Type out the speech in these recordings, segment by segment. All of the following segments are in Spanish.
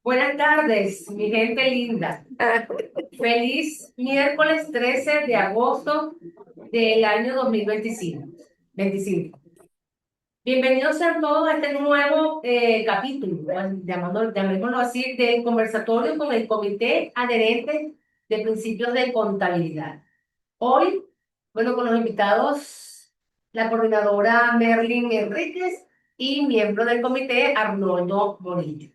Buenas tardes, mi gente linda. Feliz miércoles 13 de agosto del año 2025. 25. Bienvenidos sean todos a este nuevo capítulo, llamémoslo así, del conversatorio con el Comité Adherente de Principios de Contabilidad. Hoy, bueno, con los invitados, la coordinadora Merlin Enríquez y miembro del comité Arnoldo Bonillo.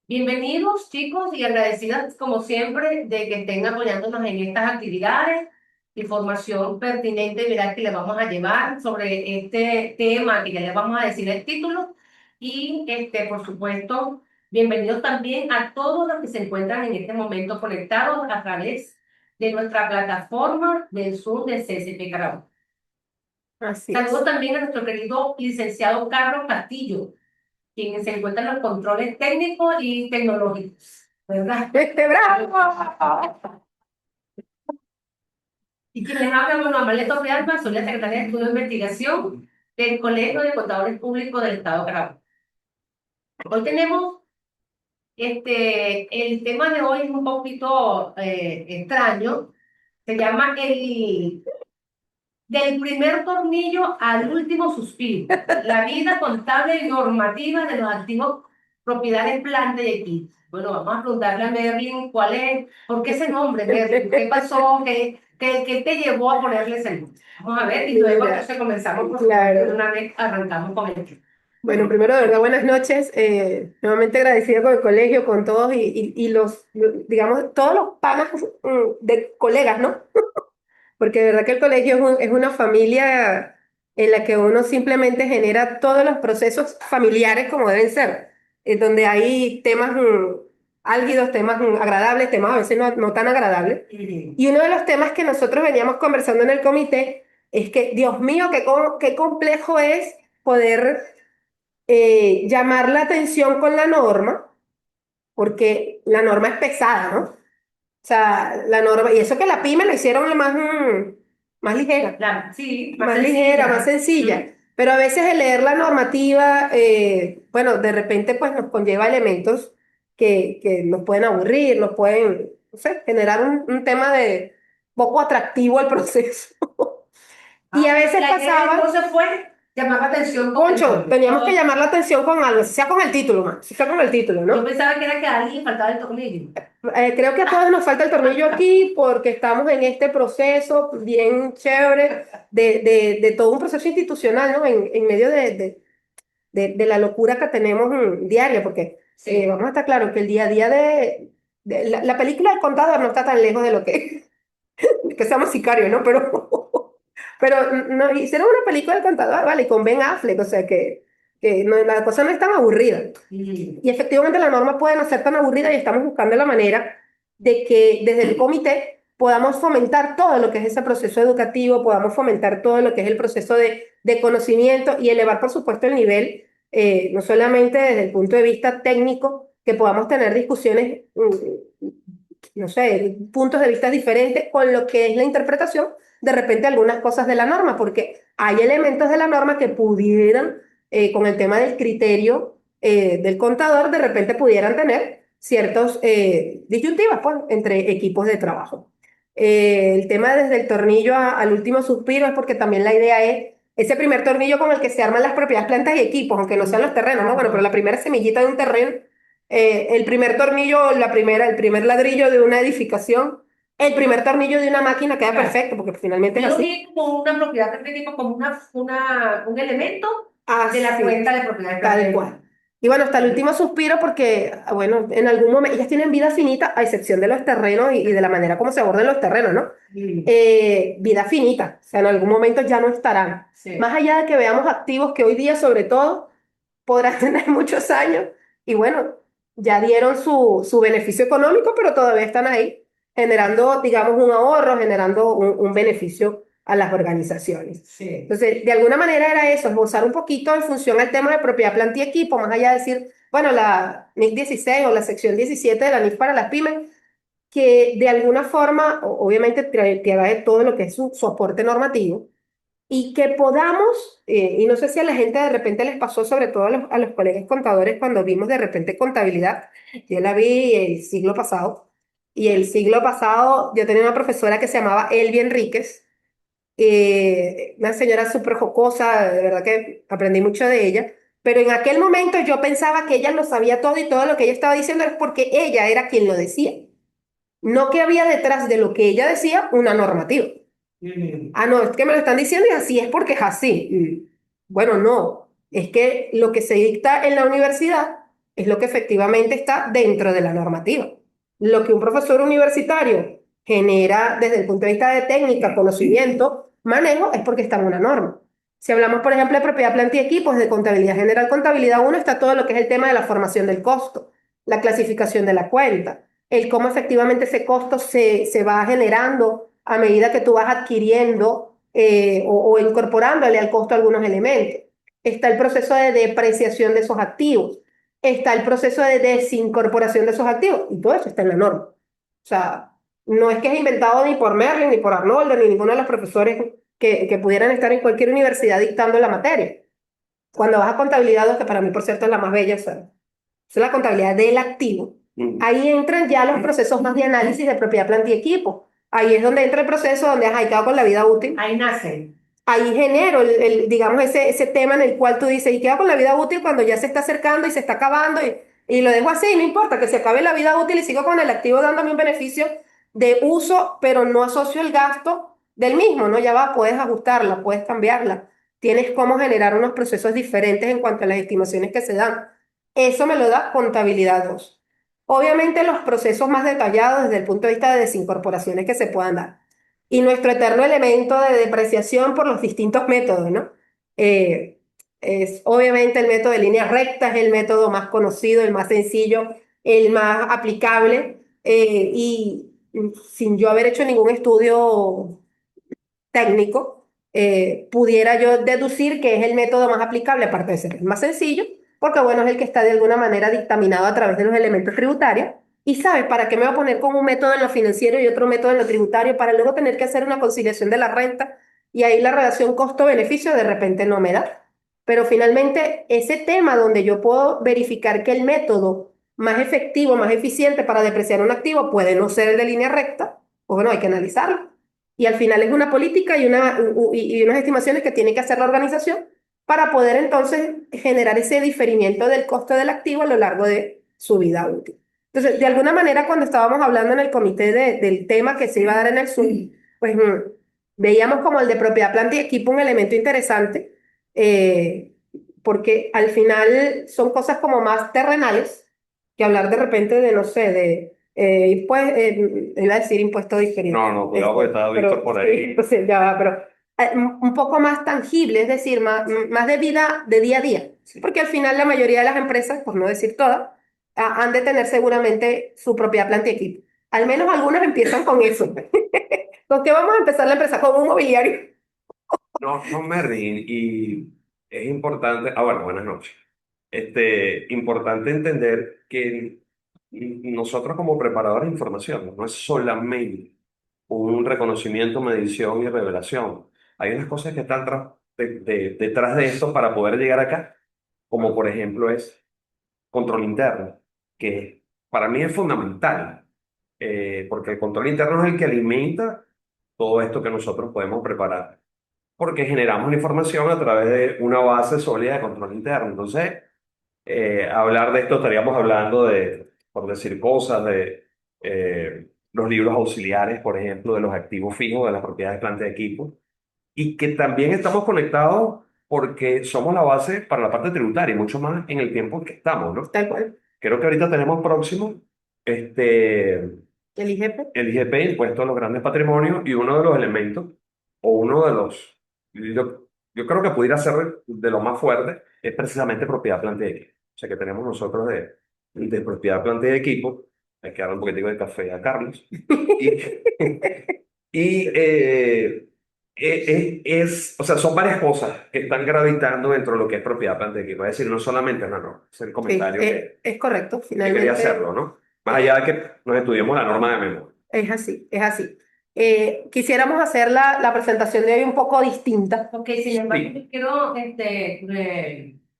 Bienvenidos, chicos, y agradecidas como siempre de que estén apoyándonos en estas actividades. Información pertinente, verá que le vamos a llevar sobre este tema que ya les vamos a decir el título. Y por supuesto, bienvenidos también a todos los que se encuentran en este momento conectados a través de nuestra plataforma del Zoom de CSP Carabobo. Así Saludos es. también a nuestro querido licenciado Carlos Castillo, quien se encuentra en los controles técnicos y tecnológicos, ¿verdad? ¡Bravo! Y quien les habla, bueno, Amalia Torrealba, soy la secretaria de Estudio de Investigación del Colegio de Contadores Públicos del Estado de Carabobo. Hoy tenemos, el tema de hoy es un poquito extraño, se llama del primer tornillo al último suspiro, la vida contable y normativa de los activos propiedades, planta y equipos. Bueno, vamos a preguntarle a Merlin por qué ese nombre, Merlin, qué pasó, qué te llevó a ponerle ese nombre. Vamos a ver, y luego Mira, entonces comenzamos, por supuesto, de claro. una vez arrancamos con el tema. Bueno, primero, de verdad, buenas noches. Nuevamente agradecida con el colegio, con todos y digamos, todos los panas de colegas, ¿no? Porque de verdad que el colegio es una familia en la que uno simplemente genera todos los procesos familiares como deben ser, donde hay temas álgidos, temas agradables, temas a veces no tan agradables. Y uno de los temas que nosotros veníamos conversando en el comité es que, Dios mío, qué complejo es poder llamar la atención con la norma, porque la norma es pesada, ¿no? O sea, la norma, y eso que la pyme lo hicieron más ligera, Sí, más más ligera, más sencilla. sencilla. Pero a veces el leer la normativa, bueno, de repente pues nos conlleva elementos que nos pueden aburrir, nos pueden, no sé, generar un tema de poco atractivo al proceso. Y a veces La idea pasaba, entonces fue llamar la atención con el concho, nombre. teníamos que llamar la atención con algo, si sea con el título, man, si sea con el título, Yo ¿no? pensaba que era que a alguien faltaba el tornillo. Creo que a todos nos falta el tornillo aquí porque estamos en este proceso bien chévere de todo un proceso institucional, ¿no? En medio de la locura que tenemos diaria, porque Sí. vamos a estar claros que el día a día la película del contador no está tan lejos de lo que seamos sicarios, ¿no? Pero no, hicieron una película del contador, ¿vale? Con Ben Affleck, o sea que la cosa no es tan aburrida. Mm. Y efectivamente la norma puede no ser tan aburrida y estamos buscando la manera de que desde el comité podamos fomentar todo lo que es ese proceso educativo, podamos fomentar todo lo que es el proceso de conocimiento y elevar, por supuesto, el nivel, no solamente desde el punto de vista técnico, que podamos tener discusiones, no sé, puntos de vista diferentes con lo que es la interpretación de repente algunas cosas de la norma, porque hay elementos de la norma que pudieran, con el tema del criterio del contador, de repente pudieran tener ciertos disyuntivas pues, entre equipos de trabajo. El tema desde el tornillo al último suspiro es porque también la idea es ese primer tornillo con el que se arman las propiedades, plantas y equipos, aunque no sean los terrenos, ¿no? Bueno, pero la primera semillita de un terreno, el primer tornillo, el primer ladrillo de una edificación, el primer tornillo de una máquina queda Claro. perfecto, porque finalmente es Yo lo así. vi como una propiedad crítica, como un elemento de la Así, cuenta de propiedad tal de cual. Y bueno, hasta el último suspiro, porque, bueno, en algún momento, ellas tienen vida finita, a excepción de los terrenos y de la manera como se abordan los terrenos, ¿no? Vida finita, o sea, en algún momento ya no estarán. Sí. Más allá de que veamos activos que hoy día, sobre todo, podrán tener muchos años y bueno, ya dieron su beneficio económico, pero todavía están ahí, generando, digamos, un ahorro, generando un beneficio a las organizaciones. Sí. Entonces, de alguna manera era eso, esbozar un poquito en función al tema de propiedad, planta y equipo, más allá de decir, bueno, la NIC 16 o la sección 17 de la NIC para las pymes, que de alguna forma, obviamente, trae todo lo que es su aporte normativo, y que podamos, y no sé si a la gente de repente les pasó, sobre todo a los colegas contadores, cuando vimos de repente contabilidad, yo la vi el siglo pasado, y el siglo pasado yo tenía una profesora que se llamaba Elvia Enríquez, una señora súper jocosa, de verdad que aprendí mucho de ella, pero en aquel momento yo pensaba que ella lo sabía todo y todo lo que ella estaba diciendo es porque ella era quien lo decía, no que había detrás de lo que ella decía una normativa. Ah, no, es que me lo están diciendo y así es porque es así. Bueno, no, es que lo que se dicta en la universidad es lo que efectivamente está dentro de la normativa. Lo que un profesor universitario genera desde el punto de vista de técnica, conocimiento, manejo, es porque está en una norma. Si hablamos, por ejemplo, de propiedad, planta y equipos, de contabilidad general, contabilidad uno está todo lo que es el tema de la formación del costo, la clasificación de la cuenta, el cómo efectivamente ese costo se va generando a medida que tú vas adquiriendo o incorporándole al costo algunos elementos. Está el proceso de depreciación de esos activos, está el proceso de desincorporación de esos activos, y todo eso está en la norma. O sea, no es que es inventado ni por Merlin, ni por Arnoldo, ni ninguno de los profesores que pudieran estar en cualquier universidad dictando la materia. Cuando vas a contabilidad 2, que para mí, por cierto, es la más bella, o sea, es la contabilidad del activo. Ahí entran ya los procesos más de análisis de propiedad, planta y equipo. Ahí es donde entra el proceso donde has quedado con la vida útil. Ahí nace. Ahí genero, digamos, ese tema en el cual tú dices, y queda con la vida útil cuando ya se está acercando y se está acabando, y lo dejo así, no importa que se acabe la vida útil y sigo con el activo dándome un beneficio de uso, pero no asocio el gasto del mismo, ¿no? Ya va, puedes ajustarla, puedes cambiarla. Tienes cómo generar unos procesos diferentes en cuanto a las estimaciones que se dan. Eso me lo da contabilidad 2. Obviamente los procesos más detallados desde el punto de vista de desincorporaciones que se puedan dar y nuestro eterno elemento de depreciación por los distintos métodos, ¿no? Eh, es obviamente el método de línea recta, es el método más conocido, el más sencillo, el más aplicable, y sin yo haber hecho ningún estudio técnico, pudiera yo deducir que es el método más aplicable, aparte de ser el más sencillo, porque bueno, es el que está de alguna manera dictaminado a través de los elementos tributarios. Y sabes, ¿para qué me voy a poner con un método en lo financiero y otro método en lo tributario para luego tener que hacer una conciliación de la renta? Y ahí la relación costo-beneficio de repente no me da. Pero finalmente, ese tema donde yo puedo verificar que el método más efectivo, más eficiente para depreciar un activo puede no ser el de línea recta, pues bueno, hay que analizarlo. Y al final es una política y unas estimaciones que tiene que hacer la organización para poder entonces generar ese diferimiento del costo del activo a lo largo de su vida útil. Entonces, de alguna manera, cuando estábamos hablando en el comité del tema que se iba a dar en el Zoom, pues veíamos como el de propiedad, planta y equipo un elemento interesante, eh, porque al final son cosas como más terrenales que hablar de repente de, no sé, de pues, iba a decir impuesto diferido. No, no, cuidado porque está Víctor por Sí, ahí. entonces ya va, pero un poco más tangible, es decir, más de vida de día a día. Sí. Porque al final la mayoría de las empresas, por no decir todas, han de tener seguramente su propia planta y equipo. Al menos algunas empiezan con eso. ¿Con qué vamos a empezar la empresa? Con un mobiliario. No, no me ríen y es importante, bueno, buenas noches. Importante entender que nosotros como preparadores de información no es solamente un reconocimiento, medición y revelación. Hay unas cosas que están detrás de esto para poder llegar acá, como por ejemplo es control interno, que para mí es fundamental, porque el control interno es el que alimenta todo esto que nosotros podemos preparar, porque generamos la información a través de una base sólida de control interno. Entonces, hablar de esto estaríamos hablando de, por decir cosas, de los libros auxiliares, por ejemplo, de los activos fijos, de las propiedades, planta de equipo, y que también estamos conectados porque somos la base para la parte tributaria, y mucho más en el tiempo en que estamos, ¿no? Tal cual. Creo que ahorita tenemos próximo El IGP. el IGP, Impuesto a los Grandes Patrimonios, y uno de los elementos, o uno de los, yo creo que pudiera ser de lo más fuerte, es precisamente propiedad, planta y equipo. O sea, que tenemos nosotros de propiedad, planta y equipo, hay que darle un poquitico de café a Carlos, y, y o sea, son varias cosas que están gravitando dentro de lo que es propiedad, planta y equipo. Es decir, no solamente una norma, es el Sí, comentario es correcto, que quería finalmente hacerlo, ¿no? Más allá de que nos estudiemos la norma de memoria. es así, es así. Quisiéramos hacer la presentación de hoy un poco distinta. Ok, sin embargo, Sí, yo quiero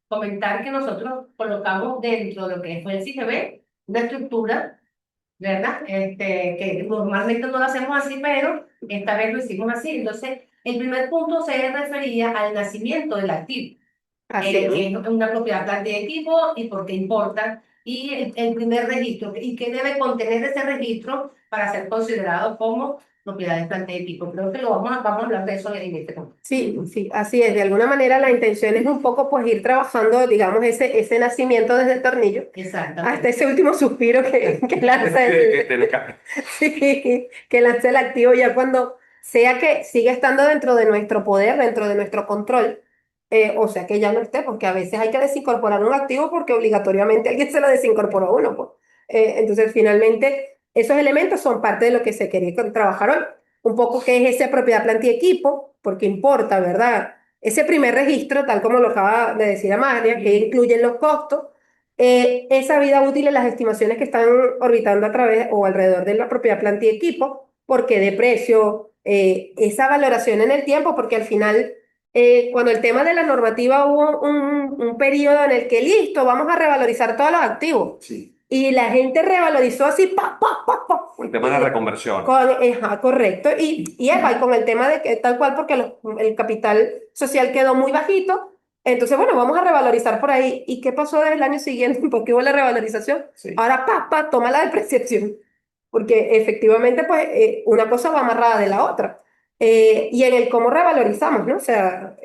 comentar que nosotros colocamos dentro de lo que fue el CGB una estructura, ¿verdad? Que normalmente no lo hacemos así, pero esta vez lo hicimos así. Entonces, el primer punto se refería al nacimiento del activo, Así es. que es una propiedad planta y equipo y por qué importa, y el primer registro, y qué debe contener ese registro para ser considerado como propiedad de planta y equipo. Creo que vamos a hablar de eso en este momento. Sí, sí, así es. De alguna manera la intención es un poco pues ir trabajando, digamos, ese nacimiento desde el tornillo hasta Exactamente. ese último suspiro que lanza que tiene que- sí, que lanza el activo ya cuando sea que siga estando dentro de nuestro poder, dentro de nuestro control, o sea que ya no esté, porque a veces hay que desincorporar un activo porque obligatoriamente alguien se lo desincorporó a uno, pues. Entonces, finalmente, esos elementos son parte de lo que se quería trabajar hoy. Un poco qué es esa propiedad, planta y equipo, porque importa, ¿verdad? Ese primer registro, tal como lo acaba de decir Amalia, que incluyen los costos, esa vida útil en las estimaciones que están orbitando a través o alrededor de la propiedad, planta y equipo, porque de precio, esa valoración en el tiempo, porque al final, cuando el tema de la normativa hubo un periodo en el que listo, vamos a revalorizar todos los activos. Sí, Y la gente revalorizó así, pa, pa, pa, pa. el tema de la reconversión. Ajá, correcto. Y con el tema de que tal cual, porque el capital social quedó muy bajito, entonces, bueno, vamos a revalorizar por ahí. ¿Y qué pasó desde el año siguiente? ¿Por qué hubo la revalorización? Sí. Ahora, pa, toma la depreciación. Porque efectivamente, pues, una cosa va amarrada de la otra. Y en el cómo revalorizamos, ¿no? O sea,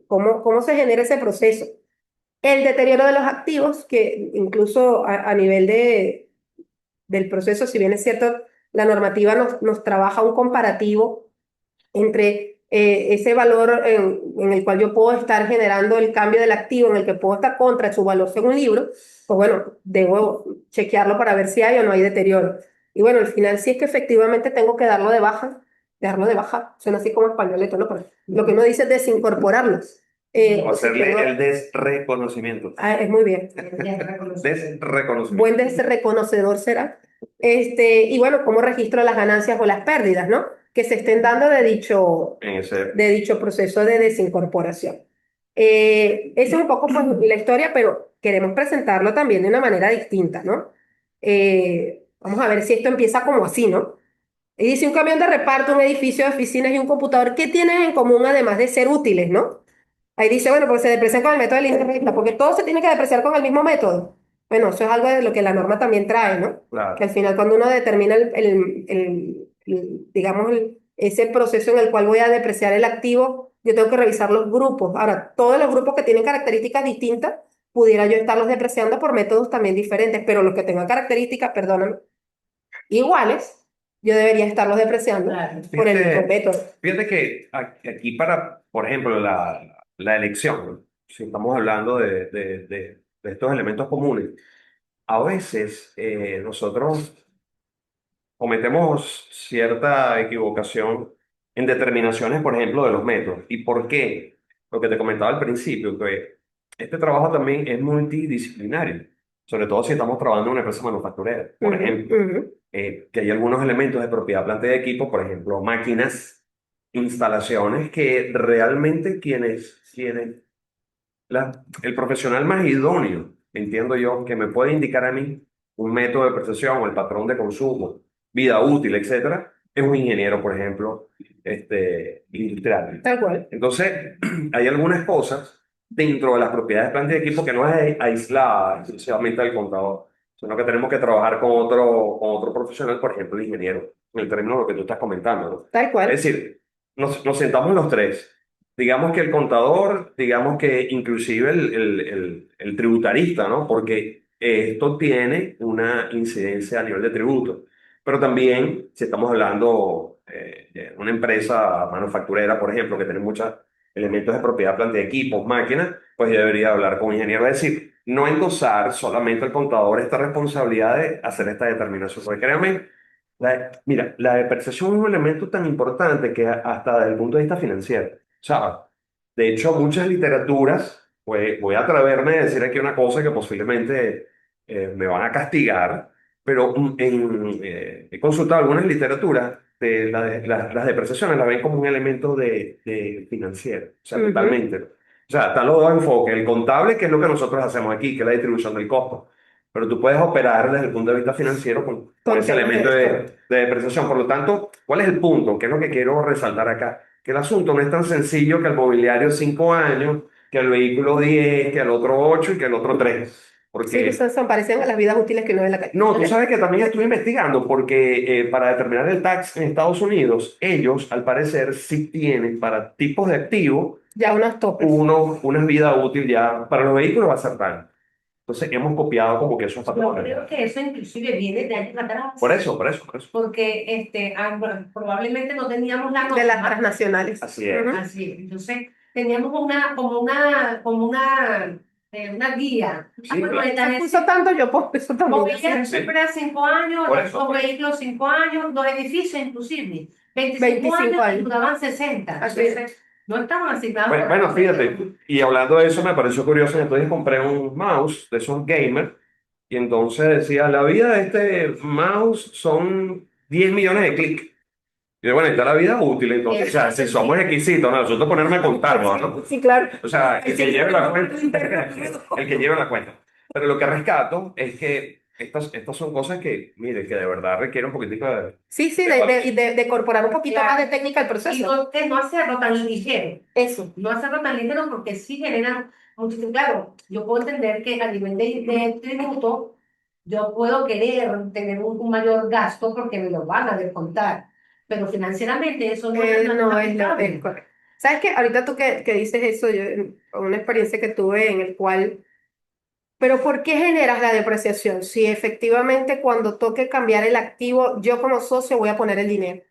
cómo se genera ese proceso. El deterioro de los activos, que incluso a nivel del proceso, si bien es cierto, la normativa nos trabaja un comparativo entre ese valor en el cual yo puedo estar generando el cambio del activo, en el que puedo estar contra su valor según libro, pues bueno, debo chequearlo para ver si hay o no hay deterioro. Y bueno, al final sí es que efectivamente tengo que darlo de baja, suena así como españoleto, ¿no? Pero lo que uno dice es desincorporarlo. O O si hacerle tengo, el desreconocimiento. es muy bien. Desreconocimiento. Buen desreconocedor será. Y bueno, cómo registro las ganancias o las pérdidas, ¿no? Que se estén dando En ese, de dicho proceso de desincorporación. Esa es un poco pues, la historia, pero queremos presentarlo también de una manera distinta, ¿no? Vamos a ver si esto empieza como así, ¿no? Y dice un camión de reparto, un edificio de oficinas y un computador, ¿qué tienen en común además de ser útiles, ¿no? Ahí dice, bueno, porque se deprecian con el método del internet, porque todo se tiene que depreciar con el mismo método. Bueno, eso es algo de lo que la norma también trae, ¿no? Que claro. al final cuando uno determina digamos, ese proceso en el cual voy a depreciar el activo, yo tengo que revisar los grupos. Ahora, todos los grupos que tienen características distintas, pudiera yo estarlos depreciando por métodos también diferentes, pero los que tengan características, perdóname, iguales, yo debería estarlos depreciando Claro. por el mismo Fíjate, método. fíjate que aquí para, por ejemplo, la elección, ¿no? Si estamos hablando de estos elementos comunes, a veces nosotros cometemos cierta equivocación en determinaciones, por ejemplo, de los métodos. ¿Y por qué? Lo que te comentaba al principio, que este trabajo también es multidisciplinario, sobre todo si estamos trabajando en una empresa manufacturera, por Ujú, ejemplo, ujú. que hay algunos elementos de propiedad, planta y de equipo, por ejemplo, máquinas, instalaciones, que realmente el profesional más idóneo, entiendo yo, que me puede indicar a mí un método de percepción o el patrón de consumo, vida útil, etcétera, es un ingeniero, por ejemplo, industrial. Tal cual. Entonces, hay algunas cosas dentro de las propiedades de planta y equipo que no es aislada exclusivamente del contador, sino que tenemos que trabajar con otro profesional, por ejemplo, el ingeniero, en el término de lo que tú estás comentando, ¿no? Tal Es cual. decir, nos sentamos los tres. Digamos que el contador, digamos que inclusive el tributarista, ¿no? Porque esto tiene una incidencia a nivel de tributo. Pero también, si estamos hablando de una empresa manufacturera, por ejemplo, que tiene muchos elementos de propiedad, planta de equipos, máquinas, pues yo debería hablar con un ingeniero. Es decir, no endosar solamente al contador esta responsabilidad de hacer esta determinación. Porque créanme, mira, la depreciación es un elemento tan importante que hasta desde el punto de vista financiero. O sea, de hecho, muchas literaturas, pues voy a atreverme a decir aquí una cosa que posiblemente me van a castigar, pero he consultado algunas literaturas las depreciaciones las ven como un elemento de financiero, o sea, Ujú. totalmente. O sea, están los dos enfoques, el contable, que es lo que nosotros hacemos aquí, que es la distribución del costo, pero tú puedes operar desde el punto de vista financiero con Con ese temas de elemento esto. de depreciación. Por lo tanto, ¿cuál es el punto? ¿Qué es lo que quiero resaltar acá? Que el asunto no es tan sencillo que el mobiliario 5 años, que el vehículo 10, que el otro 8 y que el otro 3. Sí, Porque parecen a las vidas útiles que uno ve en la calle. no, tú sabes que también estuve investigando porque para determinar el tax en Estados Unidos, ellos al parecer sí tienen para tipos de activos Ya unos topes. una vida útil ya para los vehículos va a ser tal. Entonces hemos copiado como que esos Yo patrones. creo que eso inclusive viene de años atrás, Por eso. porque bueno, probablemente no teníamos la De las norma, transnacionales. Así es. Ujú. así, entonces teníamos una guía. Sí, Bueno, claro. esta Se vez puso tanto, yo pongo eso también. mobiliario Sí. siempre a 5 años, Por eso, los por eso. vehículos 5 años, los edificios inclusive, 25 25 años y años. duraban 60. Así es. Entonces, no estaban asignados Bueno, para bueno, fíjate, y hablando de eso me pareció curioso, entonces compré un mouse de esos gamers y entonces decía, la vida de este mouse son 10 millones de clics. Y bueno, está la vida útil, entonces, o sea, si somos exquisitos, ¿no? Nosotros ponerme a contar, ¿no? Sí, claro. O sea, el que lleve la cuenta, el que lleve la cuenta. Pero lo que rescato es que estas son cosas que, mire, que de verdad requieren un poquitico de... Sí, sí, de incorporar un poquito más de técnica al y proceso. no hacerlo tan ligero. Eso. No hacerlo tan ligero porque sí generan muchísimo. Claro, yo puedo entender que a nivel de tributo, yo puedo querer tener un mayor gasto porque me lo van a descontar, pero financieramente eso no es No es lo aplicable. es correcto. ¿Sabes qué? Ahorita tú que dices eso, yo, una experiencia que tuve en el cual, pero ¿por qué generas la depreciación? Si efectivamente cuando toque cambiar el activo, yo como socio voy a poner el dinero.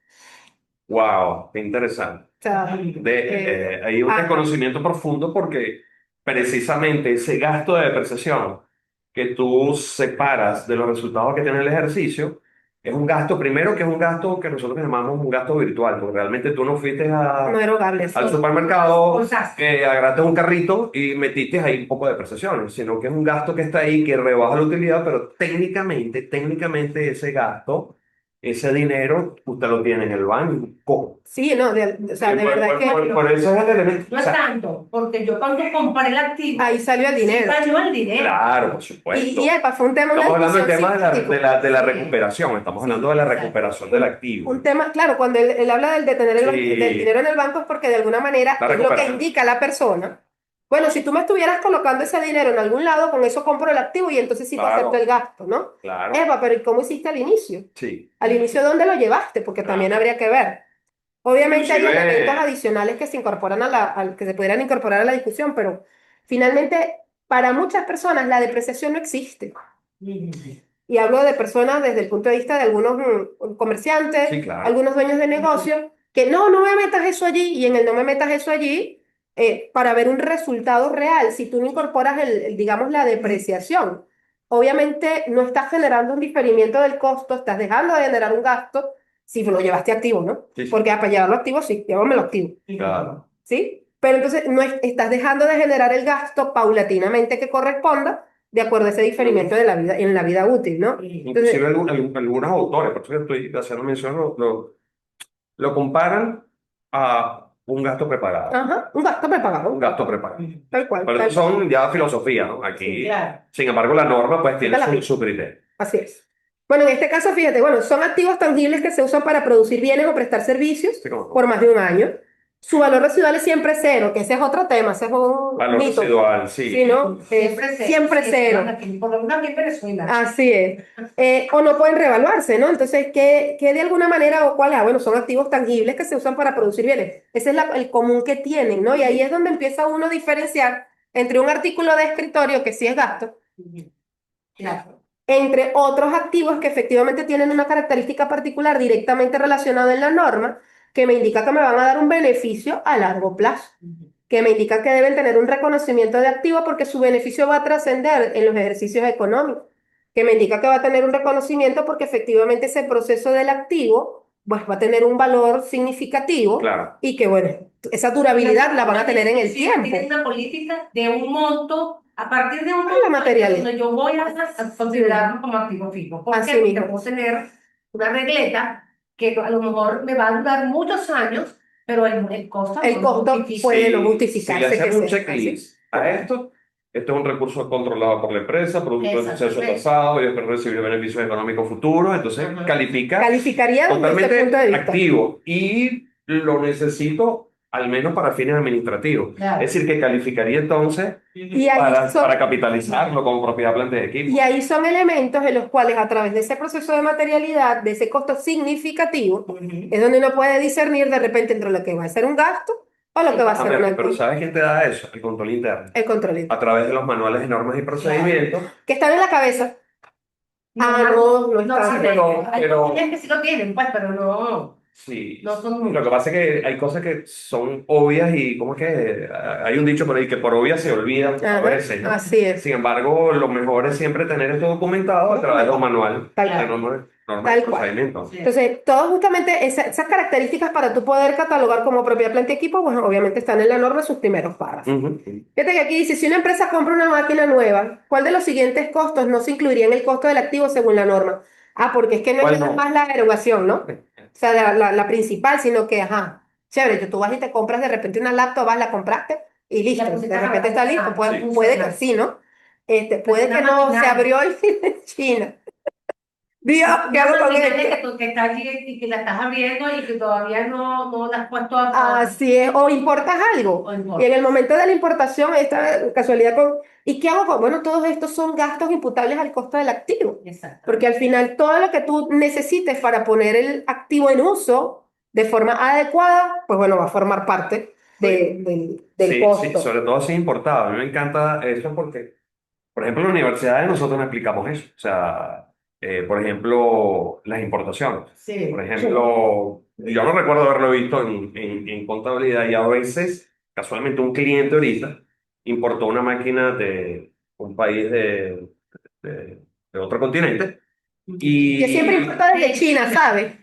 ¡Wow! ¡Qué interesante! O sea, Hay un ajá. desconocimiento profundo porque precisamente ese gasto de depreciación que tú separas de los resultados que tiene el ejercicio es un gasto, primero que es un gasto que nosotros llamamos un gasto virtual, porque realmente tú no fuiste No erogable, sí. al supermercado, Usaste. agarraste un carrito y metiste ahí un poco de depreciaciones, sino que es un gasto que está ahí, que rebaja la utilidad, pero técnicamente ese gasto, ese dinero, usted lo tiene en el banco. Sí, no, o sea, de verdad que Por eso es el elemento. No O es sea, tanto, porque yo cuando compré el activo, ahí salió el sí dinero. salió el dinero. claro, por Y supuesto. epa, fue un tema, una Estamos hablando del discusión tema de la Sí. recuperación, estamos hablando de la recuperación del activo. un tema, claro, cuando él habla de tener del Sí, dinero en el banco es porque de alguna manera la es lo que recuperación. indica la persona. Bueno, si tú me estuvieras colocando ese dinero en algún lado, con eso compro el activo y entonces sí te acepto Claro, el gasto, ¿no? claro. Epa, pero ¿y cómo hiciste al inicio? Sí, ¿Al inicio dónde lo llevaste? Porque también habría que ver. Obviamente hay elementos inclusive, adicionales que se incorporan que se pudieran incorporar a la discusión, pero finalmente para muchas personas la depreciación no existe. Y hablo de personas desde el punto de vista de algunos comerciantes, sí, claro. algunos dueños de negocio, que no me metas eso allí y en el no me metas eso allí, para ver un resultado real, si tú no incorporas digamos, la depreciación, obviamente no estás generando un diferimiento del costo, estás dejando de generar un gasto si lo llevaste activo, ¿no? Sí, sí, Porque para llevarlo activo, sí, llévamelo activo, claro. ¿sí? Pero entonces no estás dejando de generar el gasto paulatinamente que corresponda de acuerdo a ese diferimiento de la vida, en la vida útil, ¿no? Entonces, Inclusive algunos autores, por eso que estoy haciendo mención, lo comparan a un gasto preparado. ajá, un gasto prepagado, Un gasto preparado. tal cual, Pero tal eso cual. son ya filosofía, ¿no? Sí, Aquí, claro. sin embargo, la norma pues tiene Esta es la su criterio. Así es. Bueno, en este caso, fíjate, bueno, son activos tangibles que se usan para producir bienes o prestar servicios Sí, como no. por más de un año. Su valor residual es siempre cero, que ese es otro tema, ese es un Valor mito. residual, sí. Sí, ¿no? Siempre Sí, cero. por lo menos aquí en Venezuela. Así es. O no pueden revaluarse, ¿no? Entonces, ¿qué de alguna manera o cuál es? Bueno, son activos tangibles que se usan para producir bienes. Ese es el común que tienen, ¿no? Y ahí es donde empieza uno a diferenciar entre un artículo de escritorio, que sí es gasto, Claro. entre otros activos que efectivamente tienen una característica particular directamente relacionada en la norma, que me indica que me van a dar un beneficio a largo plazo, que me indica que deben tener un reconocimiento de activo porque su beneficio va a trascender en los ejercicios económicos, que me indica que va a tener un reconocimiento porque efectivamente ese proceso del activo pues va a tener un valor significativo Claro. y que bueno, esa durabilidad la van a tener en el Sí, tiempo. tienen una política de un monto, a partir de un La monto materialidad. donde yo voy a considerarlo como activo fijo. ¿Por Así qué? Porque mismo. puedo tener una regleta que a lo mejor me va a durar muchos años, pero el costo El no costo justifica. puede no Si le justificarse que hacemos un sea así. checklist a esto es un recurso controlado por la empresa, producto del suceso Exactamente. pasado y espero recibir beneficios económicos futuros, entonces Ajá. califica Calificaría desde ese punto de totalmente vista. activo y lo necesito al menos para fines administrativos. Claro. Es decir, que calificaría entonces Y ahí para capitalizarlo como propiedad planta de equipo. Y ahí son elementos en los cuales a través de ese proceso de materialidad, de ese costo significativo, es donde uno puede discernir de repente entre lo que va a ser un gasto o lo que va a A ser un ver, pero activo. ¿sabes quién te da eso? El control interno. El control. A través de los manuales de normas y procedimientos. Que están en la cabeza. Ah, no, no No, está. sí, hay compañías que sí lo tienen, pues, pero no, Sí, no son lo que muchas. pasa es que hay cosas que son obvias y como es que hay un dicho por ahí que por obvias se olvidan a Ajá, veces, ¿no? así es. Sin embargo, lo mejor es siempre tener esto documentado a través de un manual Tal de cual. normas y Tal cual. procedimientos. Sí. Entonces, todo justamente esas características para tú poder catalogar como propiedad planta y equipo, pues obviamente están en la norma sus primeros párrafos. Ujú. Fíjate que aquí dice, si una empresa compra una máquina nueva, ¿cuál de los siguientes costos no se incluiría en el costo del activo según la norma? Ah, porque es que no es nada Bueno, más la erogación, ¿no? O sea, la principal, sino que, ajá, chévere, tú vas y te compras de repente una laptop, vas, la compraste y listo, pusiste de repente está listo, puede, sí. puede que sí, ¿no? Puede Una que no se maquinaria. abrió y en China. Dios, ¿qué Una hago con maquinaria esto? que está allí y que la estás abriendo y que todavía no la has puesto a Así es, o importas algo. o Y en importa. el momento de la importación, esta casualidad con... ¿Y qué hago con? Bueno, todos estos son gastos imputables al costo del activo. Exacto. Porque al final todo lo que tú necesites para poner el activo en uso de forma adecuada, pues bueno, va a formar parte del Sí, sí, costo. sobre todo si es importado. A mí me encanta eso porque, por ejemplo, en la universidad nosotros no explicamos eso. O sea, por ejemplo, las importaciones. Sí. Por ejemplo, yo no recuerdo haberlo visto en contabilidad y a veces, casualmente, un cliente ahorita importó una máquina de un país de otro continente Yo siempre y importo desde China, ¿sabes?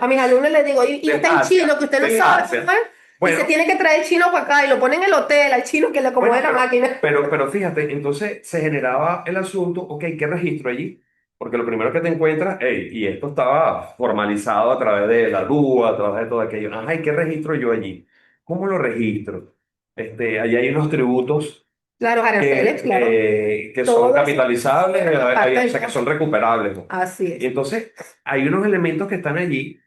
A mis alumnos les digo, y de está en Asia, chino, que usted no de sabe Asia. cómo es, y se Bueno, tiene que traer el chino para acá, y lo ponen en el hotel, al chino que le acomode bueno, la máquina. pero fíjate, entonces se generaba el asunto, ok, ¿qué registro allí? Porque lo primero que te encuentras, hey, y esto estaba formalizado a través de la DUA, a través de todo aquello. Ajá, ¿y qué registro yo allí? ¿Cómo lo registro? Allí hay unos tributos Claro, aranceles, claro. que son Todo eso capitalizables, parte o del sea, que son costo. recuperables, ¿no? Así Y es. entonces hay unos elementos que están allí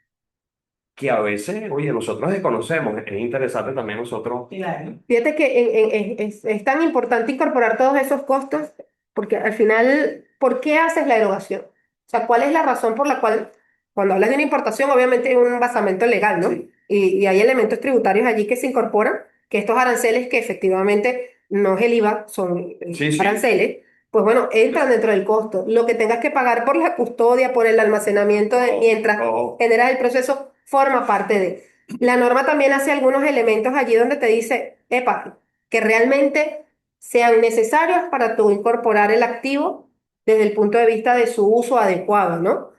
que a veces, oye, nosotros desconocemos. Es interesante también nosotros. Claro. Fíjate que es tan importante incorporar todos esos costos, porque al final, ¿por qué haces la erogación? O sea, ¿cuál es la razón por la cual, cuando hablas de una importación, obviamente hay un basamento legal, ¿no? Sí, Y hay elementos tributarios allí que se incorporan, que estos aranceles que efectivamente no es el IVA, son sí, sí. aranceles, pues bueno, entran dentro del costo. Lo que tengas que pagar por la custodia, por el almacenamiento, mientras generas el proceso, forma parte de... La norma también hace algunos elementos allí donde te dice, epa, que realmente sean necesarios para tú incorporar el activo desde el punto de vista de su uso adecuado, ¿no?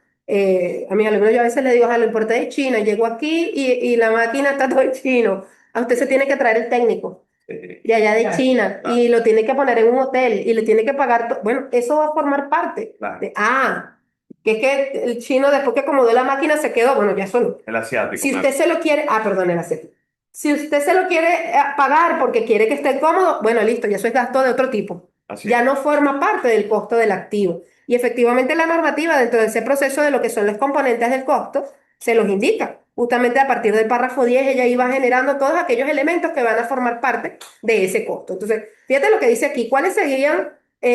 A mis alumnos yo a veces les digo, lo importé de China, llego aquí y la máquina está todo en chino. A usted se tiene que traer el técnico de allá de Claro. China y lo tiene que poner en un hotel y le tiene que pagar, bueno, eso va a formar parte Claro. de, que es que el chino después que acomodó la máquina se quedó, bueno, ya solo. El asiático, Si claro. usted se lo quiere, perdón, el asiático. Si usted se lo quiere pagar porque quiere que esté cómodo, bueno, listo, ya eso es gasto de otro tipo. Así Ya es. no forma parte del costo del activo. Y efectivamente la normativa dentro de ese proceso de lo que son los componentes del costo se los indica. Justamente a partir del párrafo 10 ella iba generando todos aquellos elementos que van a formar parte de ese costo. Entonces, fíjate lo que dice aquí, ¿cuáles serían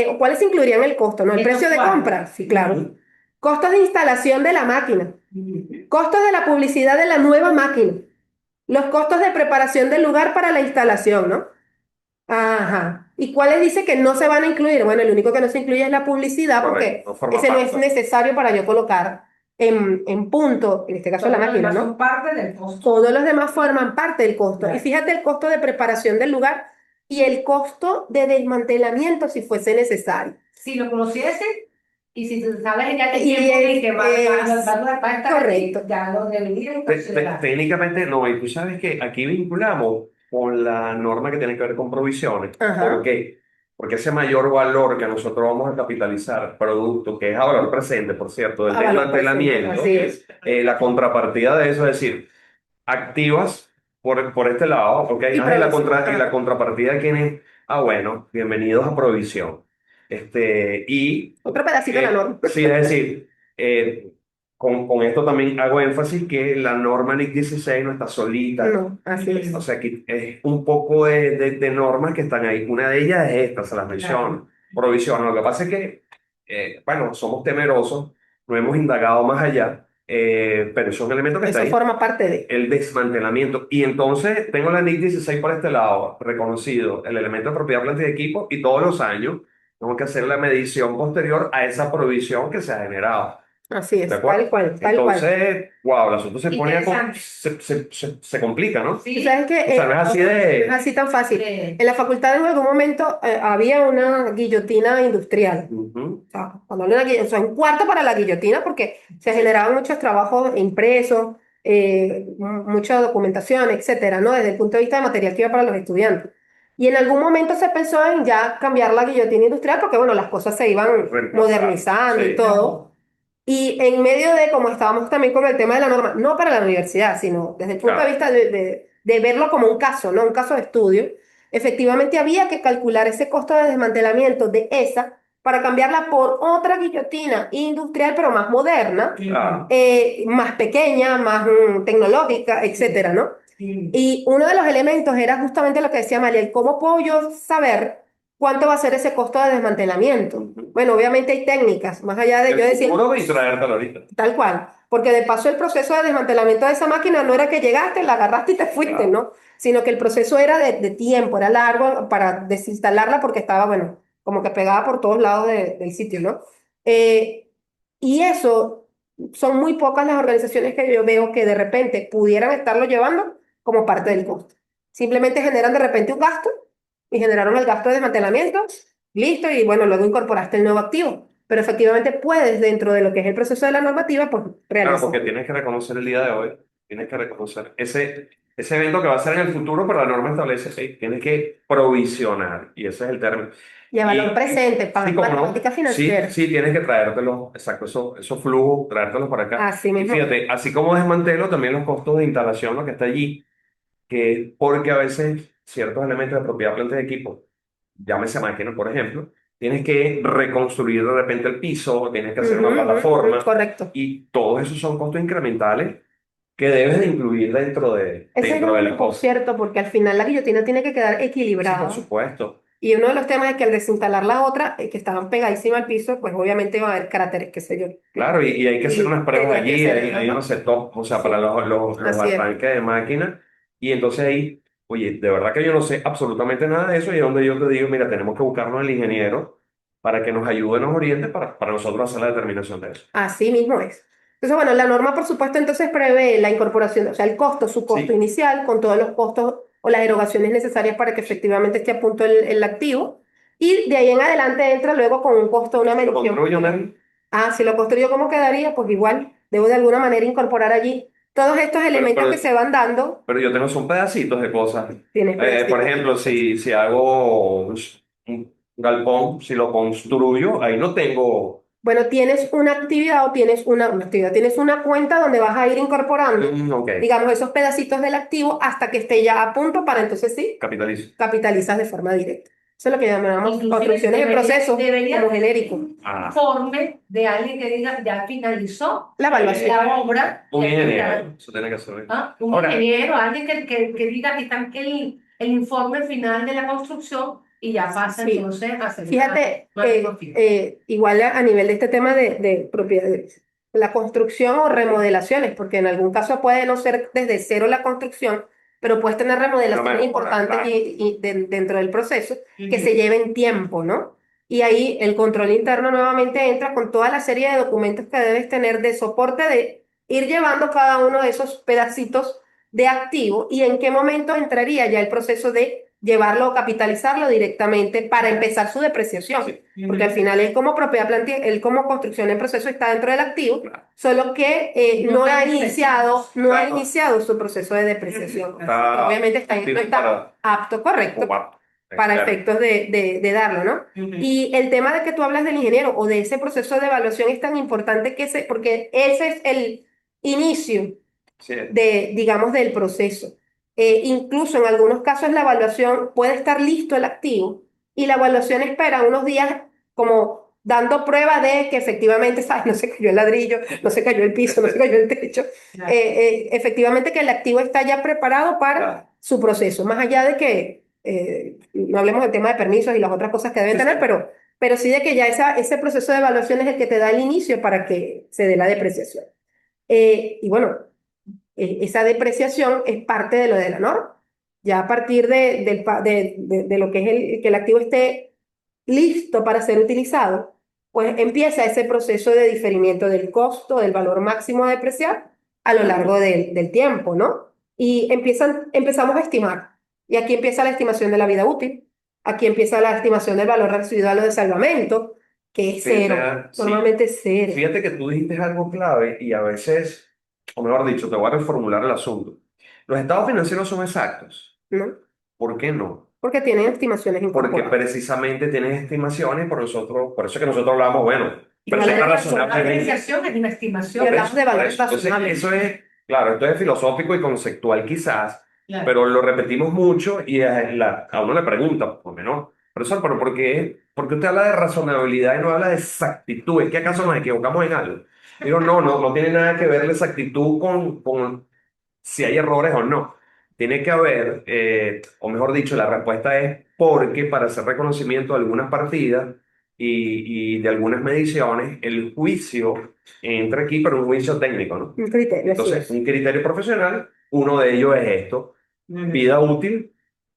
o cuáles incluirían el costo? ¿No? El Estos precio de cuatro. compra, sí, claro. Costos de instalación de la máquina. Costos de la publicidad de la nueva máquina. Los costos de preparación del lugar para la instalación, ¿no? Ajá. ¿Y cuáles dice que no se van a incluir? Bueno, el único que no se incluye es la publicidad porque Correcto, no forma ese no es parte. necesario para yo colocar en punto, en este caso la Todos los máquina, demás ¿no? son parte del costo. Todos los demás forman parte del costo. Y Claro. fíjate el costo de preparación del lugar y el costo de desmantelamiento si fuese necesario. Si lo conociese y si sabes ya el Y tiempo es, que va a estar allí, correcto. ya lo deberían Te- considerar. técnicamente no, y tú sabes que aquí vinculamos con la norma que tiene que ver con provisiones. Ajá. ¿Por qué? porque ese mayor valor que nosotros vamos a capitalizar, producto que es a valor presente, por cierto, del A valor desmantelamiento, presente, así es. la contrapartida de eso es decir, activas por este lado, ¿ok? Y Y la contrapartida de quién es, bueno, bienvenidos a Provisión. Y otro pedacito de la norma. sí, es decir, con esto también hago énfasis que la norma NIC 16 no está solita. No, así es. O sea, que es un poco de normas que están ahí. Una de ellas es esta, se las menciono, provisión. Lo que pasa es que, bueno, somos temerosos, no hemos indagado más allá, pero eso es un elemento que está Eso ahí, forma parte de. el desmantelamiento. Y entonces tengo la NIC 16 por este lado, reconocido el elemento de propiedad, planta y equipo, y todos los años tengo que hacer la medición posterior a esa provisión que se ha generado. Así ¿De es, acuerdo? tal cual, tal cual. Entonces, wow, el asunto se pone Interesante. se complica, ¿no? Y Sí, sabes que O sea, no es así no es de... así tan fácil. eh, En la facultad en algún momento había una guillotina industrial. Ujú. O sea, cuando hablo de o sea, un cuarto para la guillotina porque se generaban muchos trabajos impresos, mucha documentación, etcétera, ¿no? Desde el punto de vista de material que iba para los estudiantes. Y en algún momento se pensó en ya cambiar la guillotina industrial porque, bueno, las cosas se iban Reemplazar. modernizando y Sí. todo. Y en medio de, como estábamos también con el tema de la norma, no para la universidad, sino desde el punto de Claro. vista de verlo como un caso, ¿no? Un caso de estudio, efectivamente había que calcular ese costo de desmantelamiento de esa para cambiarla por otra guillotina industrial, pero más moderna, Claro. más pequeña, más tecnológica, etcétera, ¿no? Y uno de los elementos era justamente lo que decía María, ¿cómo puedo yo saber cuánto va a ser ese costo de desmantelamiento? Bueno, obviamente hay técnicas, más allá de yo El decir, futuro y traértelo ahorita. tal cual, porque de paso el proceso de desmantelamiento de esa máquina no era que llegaste, la agarraste y te fuiste, Claro. ¿no? Sino que el proceso era de tiempo, era largo para desinstalarla porque estaba, bueno, como que pegada por todos lados del sitio, ¿no? Eh, y eso son muy pocas las organizaciones que yo veo que de repente pudieran estarlo llevando como parte del costo. Simplemente generan de repente un gasto y generaron el gasto de desmantelamiento, listo, y bueno, luego incorporaste el nuevo activo. Pero efectivamente puedes, dentro de lo que es el proceso de la normativa, pues Claro, realizar. porque tienes que reconocer el día de hoy, tienes que reconocer ese evento que va a ser en el futuro, pero la norma establece, sí, tienes que provisionar, y ese es el término. Y a valor presente, Sí, como no, matemática sí, financiera. sí, tienes que traértelos, exacto, esos flujos, traértelos para acá. Así Y mismo. fíjate, así como desmantelo, también los costos de instalación, lo que está allí, que es porque a veces ciertos elementos de propiedad, planta de equipo, llámese máquina, por ejemplo, tienes que reconstruir de repente el piso, tienes que hacer una plataforma, correcto. y todos esos son costos incrementales que debes de incluir Ese es dentro del un por costo. cierto, porque al final la guillotina tiene que quedar Sí, por equilibrada. supuesto. Y uno de los temas es que al desinstalar la otra, que estaban pegadísimas al piso, pues obviamente va a haber cráteres, qué sé yo. Claro, y hay que hacer unas pruebas Tenía que allí, ser, hay ajá. unos setups, o sea, Sí, para los así es. arranques de máquina, y entonces ahí, oye, de verdad que yo no sé absolutamente nada de eso, y es donde yo te digo, mira, tenemos que buscarnos el ingeniero para que nos ayude, nos oriente, para nosotros hacer la determinación de eso. Así mismo es. Entonces, bueno, la norma, por supuesto, entonces prevé la incorporación, o sea, el costo, su costo Sí, inicial, con todos los costos o las erogaciones necesarias para que efectivamente esté a punto el activo. Y de ahí en adelante entra luego con un costo, una lo medición. construyo, Nelly. Ah, si lo construyo, ¿cómo quedaría? Pues igual, debo de alguna manera incorporar allí todos estos pero, elementos que pero, se van dando. pero yo tengo son pedacitos de cosas. Tienes Por pedacitos. ejemplo, si hago un galpón, si lo construyo, ahí no tengo... Bueno, tienes una actividad o tienes una actividad, tienes una cuenta donde vas a ir incorporando, Ok, digamos, esos pedacitos del activo hasta que esté ya a punto para entonces sí, capitalizo. capitalizas de forma directa. Eso es lo que llamamos inclusive construcciones de proceso debería como genérico. Ah, informe de alguien que diga, ya finalizó La evaluación. la obra. un y aquí está. ingeniero, eso tiene que ser. Un Ahora, ingeniero, alguien que diga que está el informe final de la construcción y ya pasa Sí. entonces a hacer Fíjate, una tecnología. igual a nivel de este tema de propiedades, la construcción o remodelaciones, porque en algún caso puede no ser desde cero la construcción, pero puedes tener remodelaciones mejora, importantes claro. dentro del proceso que se lleven tiempo, ¿no? Y ahí el control interno nuevamente entra con toda la serie de documentos que debes tener de soporte de ir llevando cada uno de esos pedacitos de activo y en qué momento entraría ya el proceso de llevarlo o capitalizarlo directamente para empezar su depreciación. Sí, Porque al final él como propiedad plantea, él como construcción en proceso está dentro del activo, claro. solo que No no ha tiene iniciado, no ha Claro. iniciado su proceso de depreciación. Está Obviamente no listo está para apto, correcto, jugar. para Claro. efectos de darlo, ¿no? Ujú. Y el tema de que tú hablas del ingeniero o de ese proceso de evaluación es tan importante porque ese es el inicio Sí, digamos, del proceso. Incluso en algunos casos la evaluación puede estar listo el activo y la evaluación espera unos días como dando prueba de que efectivamente, ¿sabes? No se cayó el ladrillo, no se cayó el piso, no se cayó el techo. Claro. Efectivamente que el activo está ya preparado para claro. su proceso, más allá de que no hablemos del tema de permisos y las otras cosas que deben Sí, tener, sí. pero sí de que ya ese proceso de evaluación es el que te da el inicio para que se dé la depreciación. Y bueno, esa depreciación es parte de lo de la norma. Ya a partir de lo que es que el activo esté listo para ser utilizado, pues empieza ese proceso de diferimiento del costo, del valor máximo a depreciar a lo largo del tiempo, ¿no? Y empezamos a estimar. Y aquí empieza la estimación de la vida útil, aquí empieza la estimación del valor residual o de salvamento, que es cero, Sí. normalmente es cero, Fíjate que tú dijiste algo clave y a veces, o mejor dicho, te voy a reformular el asunto. Los estados financieros son exactos. ¿no? ¿Por qué no? Porque tienen estimaciones Porque incorporadas. precisamente tienes estimaciones, por eso es que nosotros hablamos, bueno, Y Pero presenta la razonablemente. apreciación es una Y estimación. hablamos de Por valores eso. Entonces, razonables. eso es, claro, esto es filosófico y conceptual quizás, Claro. pero lo repetimos mucho y a uno le pregunta, por menos, profesor, ¿pero por qué usted habla de razonabilidad y no habla de exactitud? ¿Es que acaso nos equivocamos en algo? Digo, no tiene nada que ver la exactitud con si hay errores o no. Tiene que haber, o mejor dicho, la respuesta es porque para hacer reconocimiento de algunas partidas y de algunas mediciones, el juicio entra aquí, pero un juicio técnico, ¿no? Un criterio, así Entonces, es. un criterio profesional, uno de ellos es esto, Ujú. vida útil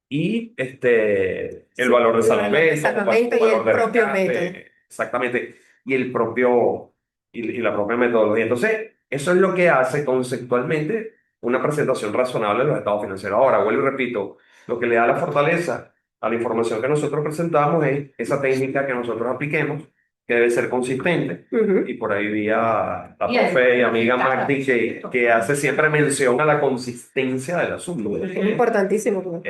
y el Sí, valor de el valor de salvamento, salvamento y valor el de propio método. rescate, exactamente, y y la propia metodología. Entonces, eso es lo que hace conceptualmente una presentación razonable de los estados financieros. Ahora, vuelvo y repito, lo que le da la fortaleza a la información que nosotros presentamos es esa técnica que nosotros apliquemos, que debe ser consistente. Ujú. Y por ahí vi a la Y además profe y amiga aplicada. Marti que hace siempre mención a la consistencia del asunto. Es importantísimo, pues.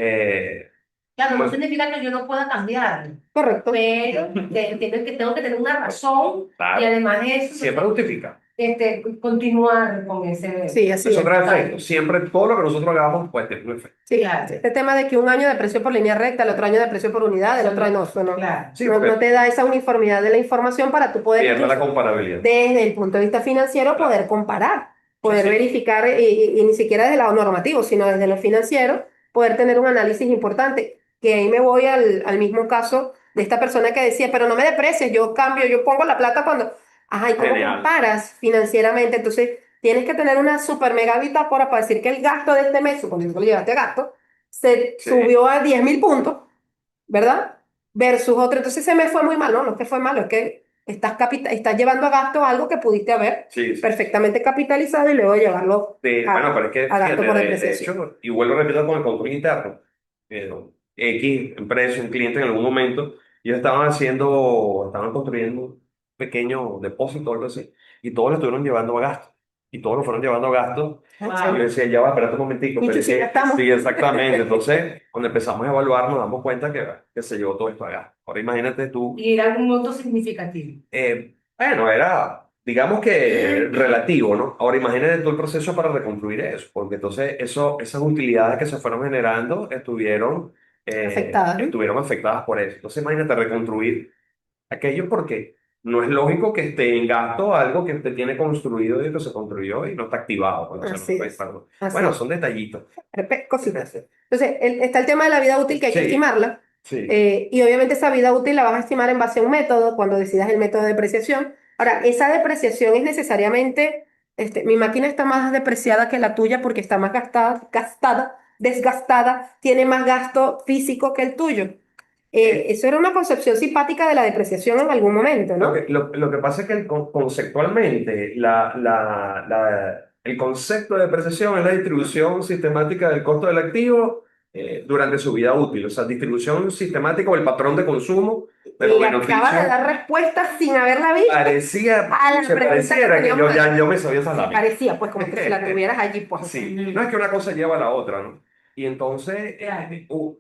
Claro, no Bueno, significa que yo no pueda cambiar, Correcto. pero tengo que tener una razón y claro, además eso, siempre justifica. continuar con ese. Sí, así Eso es. trae efecto. Siempre todo lo que nosotros hagamos, pues tiene un efecto. Sí, Claro. este tema de que un año de precio por línea recta, el otro año de precio por unidad, el otro año no, eso no, Claro. Sí, no porque te da esa uniformidad de la información para tú poder pierde la incluso comparabilidad. desde el punto de vista financiero Claro. poder comparar, poder Sí. verificar y ni siquiera desde el lado normativo, sino desde lo financiero, poder tener un análisis importante. Que ahí me voy al mismo caso de esta persona que decía, pero no me deprecies, yo cambio, yo pongo la plata cuando, ajá, ¿y cómo Genial. comparas financieramente? Entonces, tienes que tener una super mega bitácora para decir que el gasto de este mes, suponiendo que lo llevaste a gasto, se Sí. subió a 10.000 puntos, ¿verdad? Versus otro. Entonces ese mes fue muy malo, no es que fue malo, es que estás llevando a gasto algo que pudiste haber Sí. perfectamente capitalizado y luego llevarlo Bueno, pero es que a gasto fíjate, por de depreciación. hecho, y vuelvo a repetir con el control interno. X empresa, un cliente en algún momento, ellos estaban construyendo un pequeño depósito o algo así, y todos lo estuvieron llevando a gasto. Y todos lo fueron llevando a gasto. Wow. Y yo decía, ya va, espérate un momentico. Y Pero es sí, ya que, estamos. sí, exactamente. Entonces, cuando empezamos a evaluar, nos damos cuenta que se llevó todo esto a gasto. Ahora imagínate tú. Y era un monto significativo. Bueno, era, digamos que relativo, ¿no? Ahora imagínate tú el proceso para reconstruir eso, porque entonces esas utilidades que se fueron generando Afectadas, ¿no? estuvieron afectadas por eso. Entonces imagínate reconstruir aquello porque no es lógico que esté en gasto algo que usted tiene construido y que se construyó y no está activado. Pues, o sea, no Así puede es. estar- Así Bueno, es. son detallitos. Cositas. Entonces, está el tema de la vida útil que hay que Sí, estimarla. sí. Y obviamente esa vida útil la vas a estimar en base a un método cuando decidas el método de depreciación. Ahora, esa depreciación es necesariamente, mi máquina está más depreciada que la tuya porque está más desgastada, tiene más gasto físico que el tuyo. Eso era una concepción simpática de la depreciación en algún momento, Lo ¿no? lo que pasa es que conceptualmente el concepto de depreciación es la distribución sistemática del costo del activo durante su vida útil, o sea, distribución sistemática o el patrón de consumo de los Y acabas de beneficios. dar respuesta sin haberla visto a la Se pregunta que pareciera que teníamos antes. yo me sabía esa Sí, lámina. parecía, pues como que si la tuvieras allí, pues. Sí, no es que una cosa lleva a la otra, ¿no? Y entonces, Claro.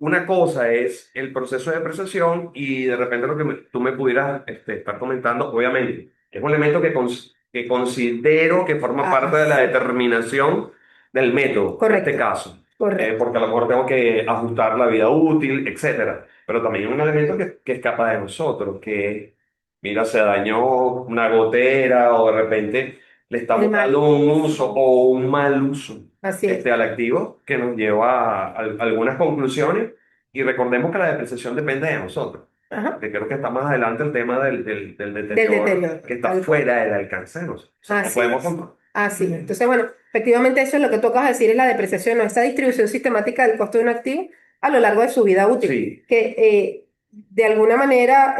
una cosa es el proceso de depreciación y de repente lo que tú me pudieras estar comentando, obviamente, es un elemento que considero que forma parte de la Sí, determinación del método, en este correcto, caso, correcto. porque a lo mejor tengo que ajustar la vida útil, etcétera. Pero también hay un elemento que escapa de nosotros, que, mira, se dañó una gotera o de repente le El estamos mal dando un uso uso, o un mal uso así es. al activo que nos lleva a algunas conclusiones y recordemos que la depreciación depende de nosotros, Ajá, porque creo que está más adelante el tema del del deterioro deterioro, que está tal cual. fuera del alcance de nosotros. O sea, no Así podemos es. controlar. Así es. Entonces, bueno, efectivamente eso es lo que tú acabas de decir, es la depreciación, ¿no? Esa distribución sistemática del costo de un activo a lo largo de su vida útil, Sí, que de alguna manera,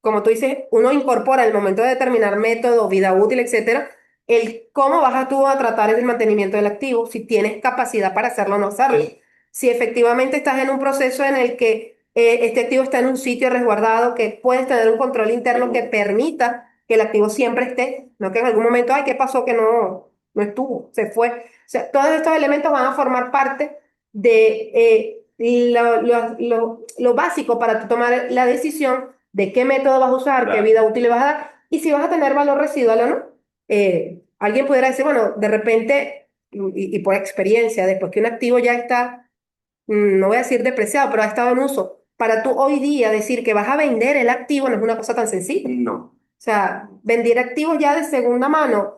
como tú dices, uno incorpora el momento de determinar método, vida útil, etcétera, el cómo vas tú a tratar el mantenimiento del activo, si tienes capacidad para hacerlo o no hacerlo. Si efectivamente estás en un proceso en el que este activo está en un sitio resguardado, que puedes tener un control interno que permita que el activo siempre esté, no que en algún momento, ay, ¿qué pasó? Que no estuvo, se fue. O sea, todos estos elementos van a formar parte de lo básico para tú tomar la decisión de qué método vas a usar, qué claro. vida útil le vas a dar y si vas a tener valor residual o no. Alguien pudiera decir, bueno, de repente, y por experiencia, después que un activo ya está, no voy a decir depreciado, pero ha estado en uso, para tú hoy día decir que vas a vender el activo no es una cosa tan sencilla. No. O sea, vender activos ya de segunda mano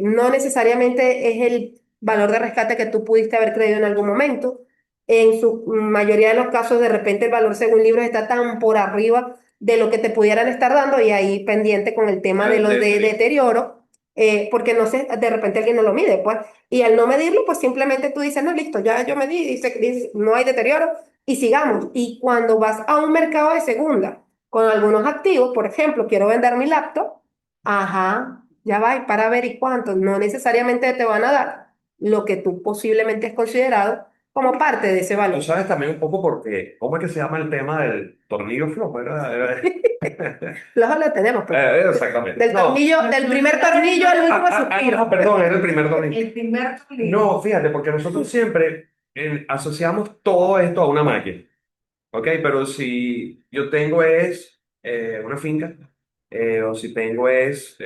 no necesariamente es el valor de rescate que tú pudiste haber creído en algún momento. En su mayoría de los casos, de repente el valor según libros está tan por arriba de lo que te pudieran estar dando y ahí pendiente con el tema de lo de deterioro, porque no sé, de repente alguien no lo mide, pues. Y al no medirlo, pues simplemente tú dices, no, listo, ya yo medí, dice, no hay deterioro y sigamos. Y cuando vas a un mercado de segunda, con algunos activos, por ejemplo, quiero vender mi laptop, ajá, ya va, y para ver y cuánto, no necesariamente te van a dar lo que tú posiblemente has considerado como parte de ese Tú valor. sabes también un poco porque, ¿cómo es que se llama el tema del tornillo flojo? Los lo tenemos, pues. Exactamente. Del No, tornillo, del primer tornillo al último suspiro. perdón, era el primer tornillo. El primer tornillo. No, fíjate, porque nosotros siempre asociamos todo esto a una máquina. Ok, pero si yo tengo es una finca, o si tengo es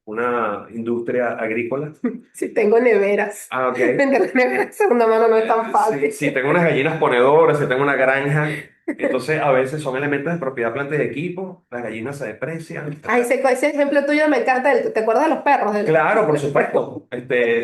una industria agrícola. Si tengo neveras. Ah, ok. Vender neveras de segunda mano no es tan Si, fácil. si tengo unas gallinas ponedoras, si tengo una granja, entonces a veces son elementos de propiedad, plantas y equipo, las gallinas se deprecian. Ay, ese ejemplo tuyo me encanta. ¿Te acuerdas de los perros? Claro, por supuesto.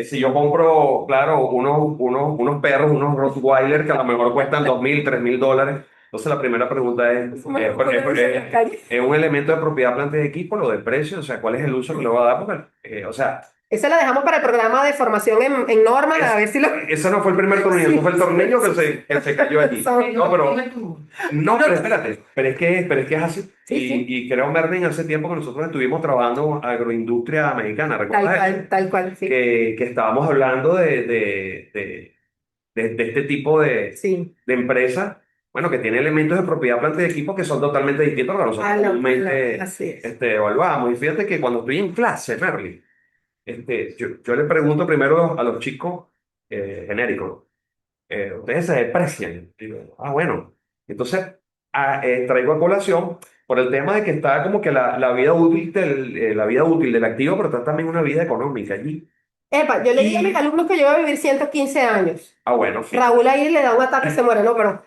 Si yo compro, claro, unos perros, unos Rottweiler que a lo mejor cuestan $2.000, $3.000, entonces la primera pregunta es, Me lo ponen en la calle. ¿es un elemento de propiedad, planta y equipo, lo de precio? O sea, ¿cuál es el uso que le va a dar? Porque, o sea, Esa la dejamos para el programa de formación en normas, a ver si lo... ese no fue el primer tornillo, ese fue el tornillo que se cayó allí. Son- No, pero, Dime tú. no, pero espérate, pero es que es así. Sí, sí, Y creo, Merlin, hace tiempo que nosotros estuvimos trabajando agroindustria mexicana, ¿recuerdas eso? tal cual, sí. Que estábamos hablando de este tipo Sí. de empresa, bueno, que tiene elementos de propiedad, planta y equipo que son totalmente distintos a lo que nosotros comúnmente Así es. evaluamos. Y fíjate que cuando estoy en clase, Merlin, yo le pregunto primero a los chicos genéricos, ustedes se deprecian. Digo, bueno. Entonces, traigo a colación por el tema de que está como que la vida útil del activo, pero está también una vida económica allí. Epa, yo le digo a mis Y, alumnos que yo voy a vivir 115 años. bueno, Raúl ahí le da un ataque y se muere, ¿no? Pero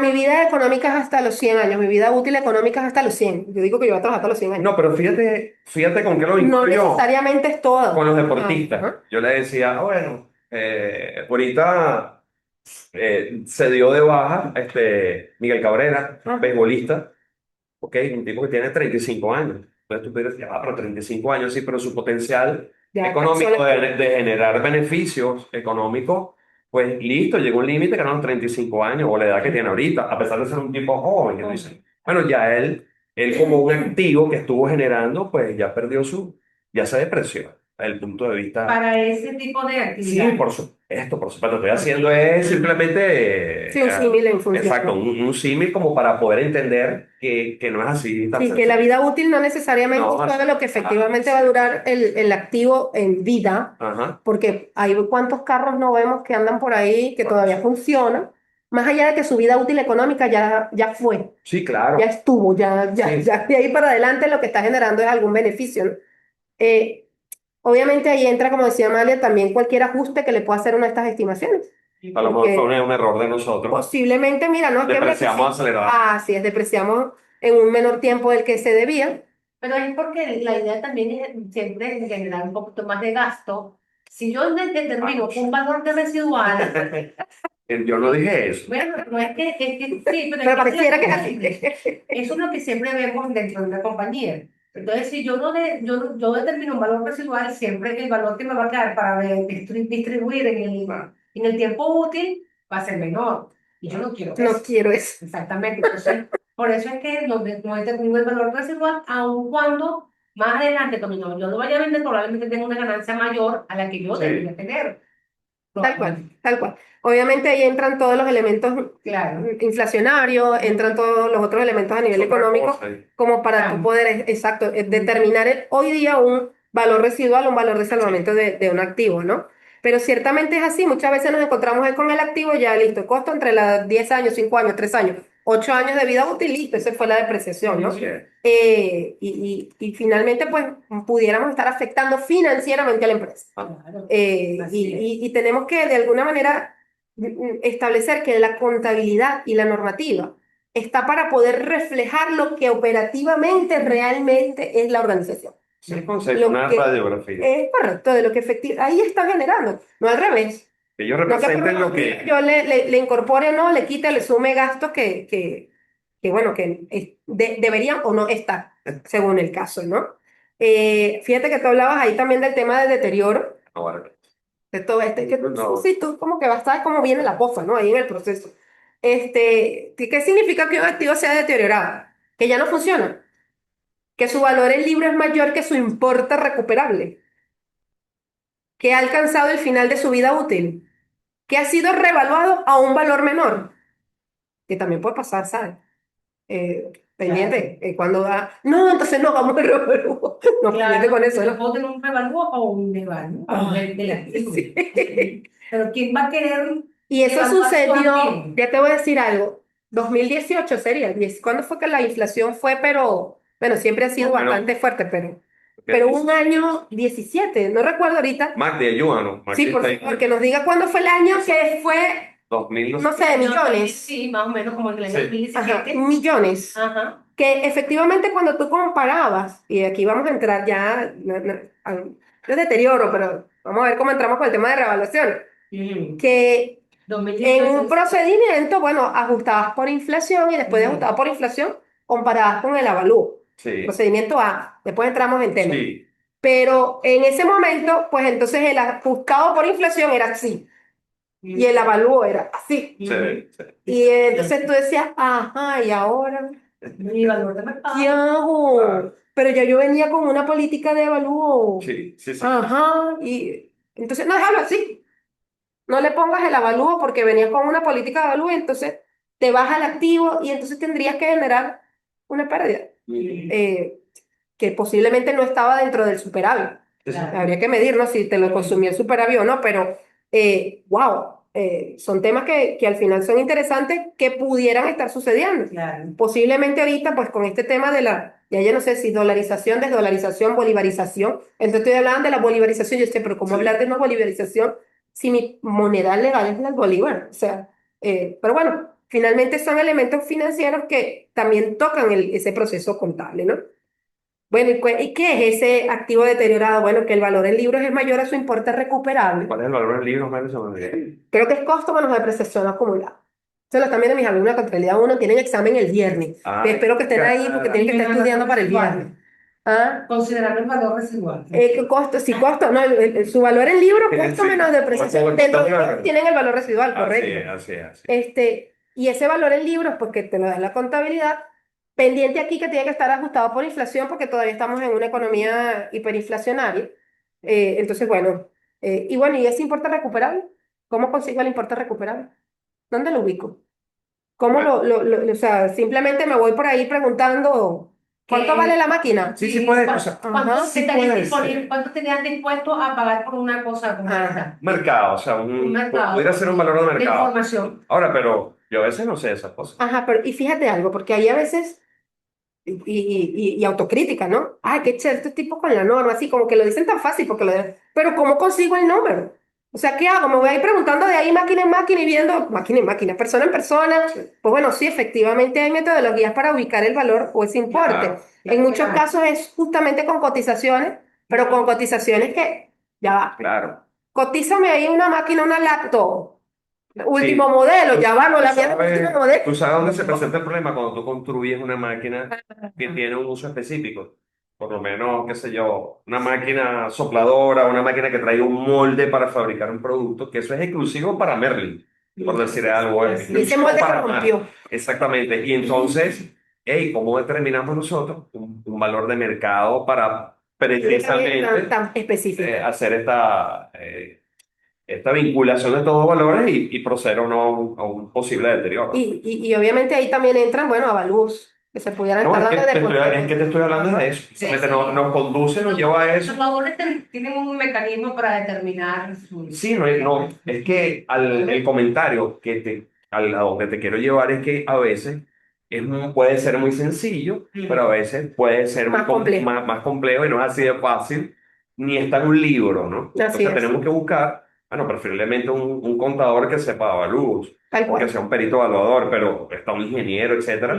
mi vida económica es hasta los 100 años, mi vida útil económica es hasta los 100. Yo digo que yo voy a trabajar hasta los 100 años. no, pero fíjate con qué lo No vincula yo, necesariamente es con todo. los deportistas. Ajá. Yo le decía, bueno, ahorita se dio de baja Miguel Cabrera, Ajá. beisbolista. Ok, un tipo que tiene 35 años. Entonces tú puedes decir, pero 35 años sí, pero su potencial Ya, económico de generar beneficios económicos, pues listo, llegó un límite que eran los 35 años o la edad que tiene ahorita, a pesar de ser un tipo joven. Que tú dices, bueno, él como un activo que estuvo generando, pues ya perdió ya se depreció. el punto de vista. para ese tipo de Sí, actividad. por supuesto, lo que estoy haciendo es simplemente, Sí, un símil en función, exacto, ¿no? un símil como para poder entender que no es así tan Sí, que la sencillo. vida útil no necesariamente No, es todo lo que efectivamente va a durar el activo en vida, ajá, porque hay cuántos carros no vemos que andan por ahí que todavía funcionan, más allá de que su vida útil económica ya fue, sí, ya claro, estuvo, sí, ya de ahí para adelante lo que está generando es algún beneficio, ¿no? Eh, Obviamente ahí entra, como decía Amalia, también cualquier ajuste que le pueda hacer una de estas estimaciones, a lo mejor fue porque un error de nosotros, posiblemente, mira, no es que depreciamos acelerado. así es, depreciamos en un menor tiempo del que se debía. Pero es porque la idea también es siempre generar un poquito más de gasto. Si yo determino un valor de residual, Yo no dije eso. bueno, no es que, sí, pero es Pero que esa es pareciera la que es así. costumbre. Eso es lo que siempre vemos dentro de una compañía. Entonces, si yo, no de, yo determino un valor residual, siempre el valor que me va a quedar para distribuir en el tiempo útil va a ser menor. Y yo no quiero No eso. quiero eso. Exactamente. Entonces, por eso es que no determino el valor residual, aun cuando más adelante, cuando yo lo vaya a vender, probablemente tenga una ganancia mayor a la que yo Sí. debería tener. Tal cual, tal cual. Obviamente ahí entran todos los elementos Claro. inflacionarios, entran todos los otros elementos a nivel Es otra económico, cosa, ¿eh? como para tú Claro. poder, exacto, determinar hoy día un valor residual, un valor de salvamento de un activo, ¿no? Pero ciertamente es así, muchas veces nos encontramos con el activo ya listo, costo entre los 10 años, 5 años, 3 años, 8 años de vida útil, listo, esa fue la depreciación, ¿no? Sí, es. Y finalmente, pues, pudiéramos estar afectando financieramente a la empresa. Claro. Eh, Así y, es. y tenemos que de alguna manera establecer que la contabilidad y la normativa está para poder reflejar lo que operativamente realmente es la organización. Es el concepto, Lo una que radiografía. es correcto, de lo que efectivamente ahí está generando, no al revés. Que ellos No que representen lo yo que... le incorpore, no, le quite, le sume gastos que bueno, que deberían o no estar, según el caso, ¿no? Fíjate que tú hablabas ahí también del tema del deterioro Ahora, de todo que no, sí, tú como que vas a saber cómo viene la cosa, ¿no? Ahí en el proceso. ¿Qué significa que un activo sea deteriorado? Que ya no funciona, que su valor en libro es mayor que su importe recuperable, que ha alcanzado el final de su vida útil, que ha sido revaluado a un valor menor, que también puede pasar, ¿sabes? Pendiente, cuando da, no, entonces no, vamos a revalúo. No, pendiente Claro, con eso, yo ¿no? puedo tener un revalúo o un devalúo del activo. Sí. Pero ¿quién va a querer Y eso evaluar su sucedió, activo? ya te voy a decir algo, 2018 sería, ¿cuándo fue que la inflación fue? Pero, bueno, siempre ha sido bueno, bastante fuerte, pero ¿qué un dice? año 17 no recuerdo ahorita. Magdi, ayúdanos. Sí, Magdi está ahí. porque nos diga cuándo fue el año que fue, 2000, no sé. no sé, de millones. Sí, más o menos como en el año Sí. Ajá, 2017. millones. Ajá. Que efectivamente cuando tú comparabas, y aquí vamos a entrar ya, no es deterioro, pero vamos a ver cómo entramos con el tema de revaluación, que en 2018. un procedimiento, bueno, ajustabas por inflación y después de ajustabas por inflación, comparabas con el avalúo. Sí, Procedimiento A, después entramos en tema. sí, Pero en ese momento, pues entonces el ajustado por inflación era así y el avalúo era así. sí, sí. Y entonces tú decías, ajá, y ahora, Mi valor de mercado. ¿qué hago? Claro. Pero ya yo venía con una política de avalúo. Sí, sí, sí. Ajá, y entonces no déjalo así. No le pongas el avalúo porque venías con una política de avalúo y entonces te baja el activo y entonces tendrías que generar una pérdida que posiblemente no estaba dentro del superávit. Claro. Habría que medir, ¿no? Si te lo consumía el superávit o no, pero wow, son temas que al final son interesantes que pudieran estar sucediendo. Claro. Posiblemente ahorita, pues con este tema de ya no sé si dolarización, desdolarización, bolivarización. Entonces estoy hablando de la bolivarización, yo sé, pero ¿cómo Sí. hablar de una bolivarización si mi moneda legal es el bolívar? O sea, pero bueno, finalmente son elementos financieros que también tocan ese proceso contable, ¿no? Bueno, ¿y qué es ese activo deteriorado? Bueno, que el valor en libros es mayor a su importe recuperable. ¿Cuál es el valor del libro, Mario? Se me olvidó. Creo que es costo menos depreciación acumulada. Eso lo están viendo mis alumnos de contabilidad 1, tienen examen el viernes. Ah, Espero que estén ahí porque tienen que estar estudiando para el viernes. ¿Ah? Considerando el valor residual. ¿Qué costo? Si costo, no, su valor en libro, costo Sí. menos depreciación. Dentro de todo tienen el valor residual, Así es, correcto. así es, así es. Y ese valor en libros, pues que te lo da la contabilidad, pendiente aquí que tiene que estar ajustado por inflación porque todavía estamos en una economía hiperinflacionaria. Entonces, bueno, y bueno, ¿y ese importe recuperable? ¿Cómo consigo el importe recuperable? ¿Dónde lo ubico? ¿Cómo o sea, simplemente me voy por ahí preguntando, ¿cuánto vale Que, la máquina? Sí, sí puede, o sea, ¿cuánto Ajá, sí estarías puede disponible, ser. cuánto estarías dispuesto a pagar por una cosa como ajá. esta? Mercado, o sea, Un mercado pudiera ser un valor de de mercado. información. Ahora, pero yo a veces no sé esas cosas. Ajá, pero y fíjate algo, porque ahí a veces, y autocrítica, ¿no? Ay, qué chévere estos tipos con la norma, así como que lo dicen tan fácil, porque pero ¿cómo consigo el número? O sea, ¿qué hago? Me voy a ir preguntando de ahí máquina en máquina y viendo máquina en máquina, persona en persona. Pues bueno, sí, efectivamente hay metodologías para ubicar el valor o ese importe. Claro, En muchos Claro. casos es justamente con cotizaciones, pero con cotizaciones que, ya va, claro. cotízame ahí una máquina, una laptop, último Sí, modelo, ya va, no tú la mía es último modelo. tú sabes dónde se presenta el problema cuando tú construyes una máquina que tiene un uso específico. Por lo menos, qué sé yo, una máquina sopladora, una máquina que trae un molde para fabricar un producto, que eso es exclusivo para Merlin, por decir algo, es Y ese exclusivo molde se para Merlin. rompió. Exactamente. Y entonces, hey, ¿cómo determinamos nosotros un valor de mercado para Tan, precisamente tan específico. hacer esta vinculación de todos valores y proceder o no a un posible deterioro? Y obviamente ahí también entran, bueno, avalúos que se pudieran No, estar es que dando te estoy, es que de. te estoy hablando de Ajá. eso. Simplemente nos conduce, nos lleva a Los eso. trabajadores tienen un mecanismo para determinar Sí, no, es que el comentario a donde te quiero llevar es que a veces puede ser muy sencillo, pero a veces puede ser Más complejo. más complejo y no es así de fácil, ni está en un libro, ¿no? Así Entonces es, tenemos que buscar, bueno, preferiblemente un contador que sepa avalúos, tal o que cual. sea un perito evaluador, pero está un ingeniero, etcétera.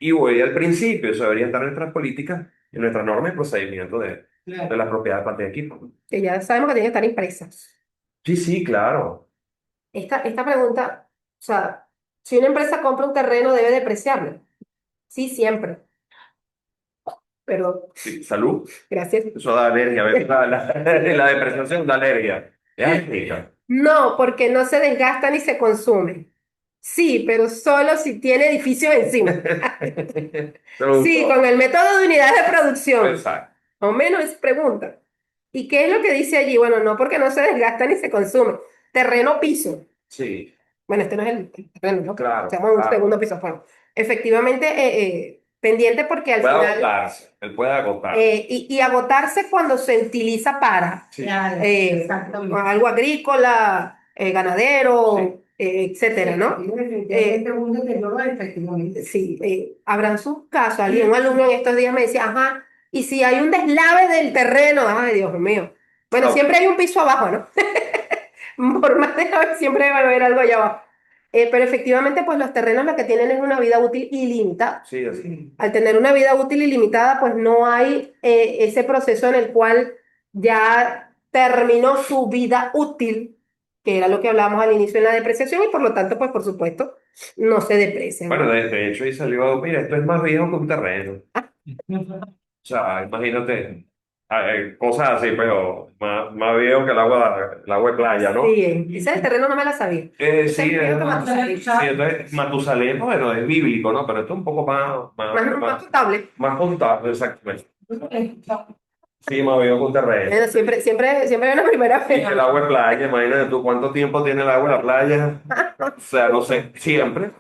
Y voy al principio, eso debería estar en nuestras políticas, en nuestras normas y procedimientos de la propiedad de parte de equipo. Que ya sabemos que tiene que estar impresa. Sí, sí, claro. Esta pregunta, o sea, si una empresa compra un terreno, ¿debe depreciarlo? Sí, siempre. Pero, Sí, salud. gracias. Eso da alergia. A veces la depresión da alergia. Es alérgica. No, porque no se desgasta ni se consume. Sí, pero solo si tiene edificios encima. Sí, Producto. con el método de unidad de producción. Exacto. O menos es pregunta. ¿Y qué es lo que dice allí? Bueno, no porque no se desgasta ni se consume. Terreno piso. Sí, Bueno, este no es el terreno, ¿no? claro, Estamos en un claro. segundo piso. Bueno, efectivamente, pendiente porque al Puede final, agotarse. Él puede agotar. y agotarse cuando se utiliza para Sí, Claro, exactamente. algo agrícola, ganadero, sí. etcétera, ¿no? Definitivamente un deterioro, efectivamente. Sí, habrán sus casos. Un alumno en estos días me decía, ajá, y si hay un deslave del terreno, ay, Dios mío. Bueno, Ah, siempre hay un piso abajo, ¿no? Por más deslave, siempre va a haber algo allá abajo. Pero efectivamente, pues los terrenos lo que tienen es una vida útil ilimitada. sí, así. Al tener una vida útil ilimitada, pues no hay ese proceso en el cual ya terminó su vida útil, que era lo que hablábamos al inicio en la depreciación, y por lo tanto, pues por supuesto, no se deprecia, Bueno, ¿no? de hecho, ahí salió, mira, esto es más viejo que un terreno. O sea, imagínate, cosas así, pero más viejo que el agua de playa, ¿no? Sí, ese del terreno no me la sabía. Ese Sí, es viejo que Matusalén. sí, entonces Matusalén, bueno, es bíblico, ¿no? Pero esto es un poco Más potable. más contable, exactamente. Sí, más viejo que un terreno. Siempre hay una primera Y vez. que el agua de playa, imagínate tú cuánto tiempo tiene el agua en la playa. O sea, no sé, siempre.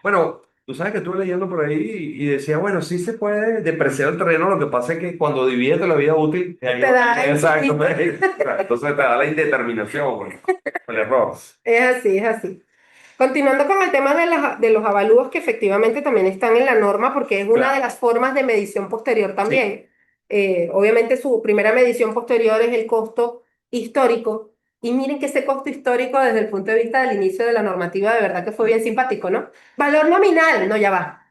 Bueno, tú sabes que estuve leyendo por ahí y decía, bueno, sí se puede depreciar el terreno, lo que pasa es que cuando divides de la vida útil, Te da exacto, entonces te da la indeterminación, bueno, el error. es así. Continuando con el tema de los avalúos que efectivamente también están en la norma, porque es una de Claro, las formas de medición posterior sí, también. Obviamente su primera medición posterior es el costo histórico. Y miren que ese costo histórico desde el punto de vista del inicio de la normativa, de verdad que fue bien simpático, ¿no? Valor nominal, no, ya va.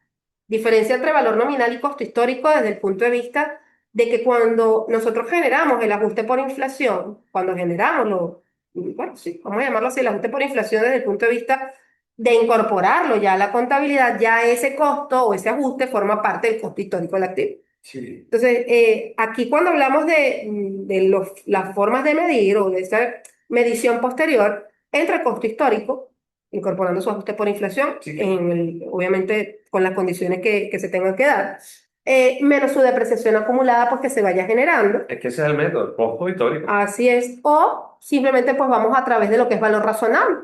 Diferencia entre valor nominal y costo histórico desde el punto de vista de que cuando nosotros generamos el ajuste por inflación, cuando generamos bueno, sí, vamos a llamarlo así, el ajuste por inflación desde el punto de vista de incorporarlo ya a la contabilidad, ya ese costo o ese ajuste forma parte del costo histórico del activo. sí, Entonces, aquí cuando hablamos de las formas de medir o de esa medición posterior, entra el costo histórico, incorporando su ajuste por inflación, sí, obviamente con las condiciones que se tengan que dar. menos su depreciación acumulada, pues que se vaya generando. Es que ese es el método, el costo histórico. Así es. O simplemente pues vamos a través de lo que es valor razonable,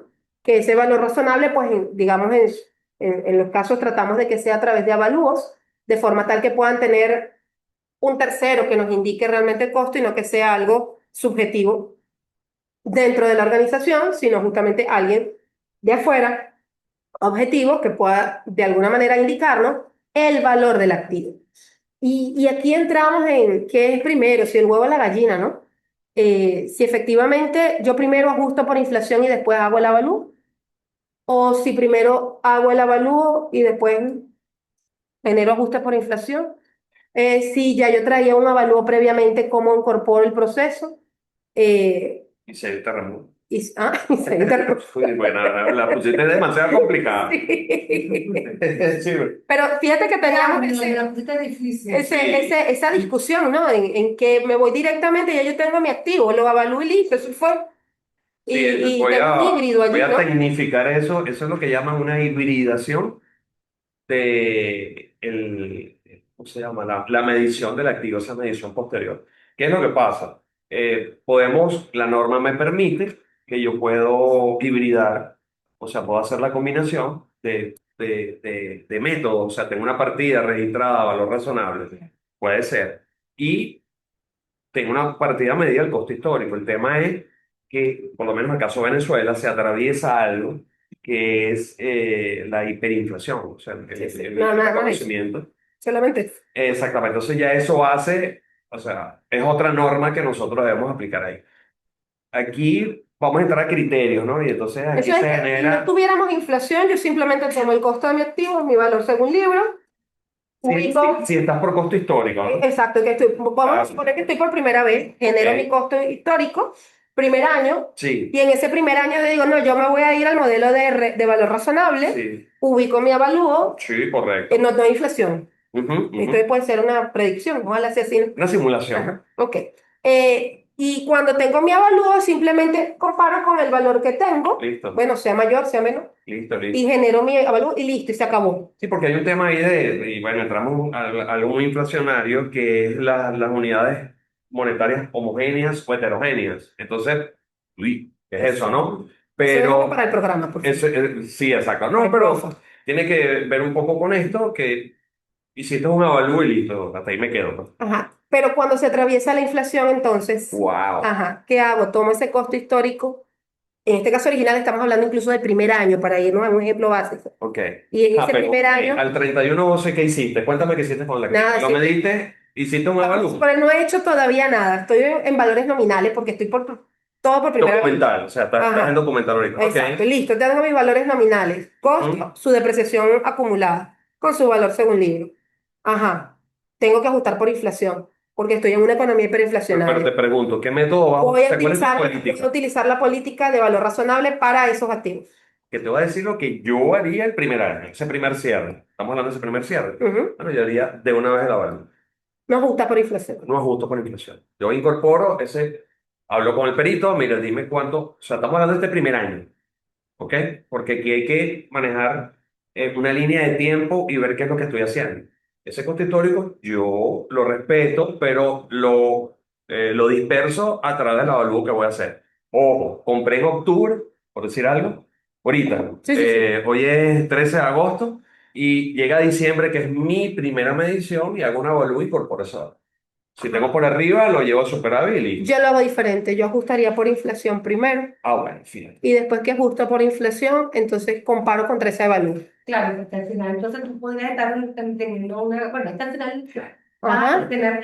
que ese valor razonable pues digamos en los casos tratamos de que sea a través de avalúos, de forma tal que puedan tener un tercero que nos indique realmente el costo y no que sea algo subjetivo dentro de la organización, sino justamente alguien de afuera, objetivo, que pueda de alguna manera indicarnos el valor del activo. Y aquí entramos en qué es primero, si el huevo o la gallina, ¿no? Si efectivamente yo primero ajusto por inflación y después hago el avalúo, o si primero hago el avalúo y después genero ajustes por inflación. Si ya yo traía un avalúo previamente, cómo incorporo el proceso. Y se terremoto. Y se interrumpe. Uy, bueno, la pusiste demasiado complicada. Sí. Sí, Pero fíjate que teníamos La pusiste difícil. esa discusión, ¿no? En que me voy directamente, ya yo tengo mi activo, lo avalúo y listo, eso fue. Y voy tengo un híbrido voy allí, a ¿no? tecnificar eso. Eso es lo que llaman una hibridación de ¿cómo se llama? La medición del activo, esa medición posterior. ¿Qué es lo que pasa? La norma me permite que yo puedo hibridar, o sea, puedo hacer la combinación de métodos, o sea, tengo una partida registrada a valor razonable, puede ser, y tengo una partida medida del costo histórico. El tema es que, por lo menos en el caso de Venezuela, se atraviesa algo que es la hiperinflación, o sea, el No, nada más eso, reconocimiento. solamente. Exactamente, entonces ya eso hace, o sea, es otra norma que nosotros debemos aplicar ahí. Aquí vamos a entrar a criterios, ¿no? Y entonces aquí Eso es se que si no genera, tuviéramos inflación, yo simplemente tomo el costo de mi activo, mi valor según libro, ubico. si estás por costo histórico, ¿no? Exacto, vamos a Ah, suponer que estoy por primera vez, genero mi ok, costo histórico, primer año, y sí, en ese primer año yo digo, no, yo me voy a ir al modelo de valor razonable, sí, ubico mi avalúo, sí, correcto. no hay inflación. Ujú, Esto ujú. puede ser una predicción, ojalá sea así, ¿no? Una simulación. Ajá, ok. Y cuando tengo mi avalúo, simplemente comparo con el valor que tengo, Listo, bueno, sea mayor, sea menor, listo, y listo. genero mi avalúo y listo, y se acabó. Sí, porque hay un tema ahí y bueno, entramos a algo muy inflacionario que es las unidades monetarias homogéneas o heterogéneas. Entonces, uy, ¿qué es eso, no? Eso déjalo para Pero, el programa, por favor. sí, exacto. Ay, No, pero porfa. tiene que ver un poco con esto, que hiciste un avalúo y listo, hasta ahí me quedo, pues. Ajá. Pero cuando se atraviesa la inflación, entonces, Wow. ajá, ¿qué hago? Tomo ese costo histórico. En este caso original estamos hablando incluso del primer año, para irnos a un ejemplo básico. Ok. Y en Ah, ese pero primer año, al 31 no sé qué hiciste. Cuéntame qué hiciste con nada, lo mediste, hiciste un vamos a avalúo suponer, no he hecho todavía nada. Estoy en valores nominales porque estoy todo por primera vez. documental. O sea, estás en Ajá, documental ahorita. Ok. exacto, listo. Tengo mis valores nominales. Costo, Ujú. su depreciación acumulada, con su valor según libro. Ajá. Tengo que ajustar por inflación, porque estoy en una economía Pero te hiperinflacionaria. pregunto, ¿qué método vas a Voy a usar? ¿Cuál es tu voy a política? utilizar la política de valor razonable para esos activos. Que te voy a decir lo que yo haría el primer año, ese primer cierre. Estamos hablando de ese primer cierre. Ujú. Bueno, yo haría de una vez el avalúo. No ajusta por inflación. No ajusto por inflación. Yo incorporo hablo con el perito, mira, dime cuánto, o sea, estamos hablando de este primer año. ¿Ok? Porque aquí hay que manejar una línea de tiempo y ver qué es lo que estoy haciendo. Ese costo histórico yo lo respeto, pero lo disperso a través del avalúo que voy a hacer. Ojo, compré en octubre, por decir algo, ahorita. Sí, sí, sí. Hoy es 13 de agosto y llega diciembre, que es mi primera medición, y hago un avalúo y por eso. Si tengo por arriba, lo llevo a superávit y listo. Yo lo hago diferente. Yo ajustaría por inflación primero Ah, bueno, fíjate. y después que ajusto por inflación, entonces comparo contra ese valor. Claro, porque al final entonces tú podrías estar teniendo una, bueno, al final Ajá. tener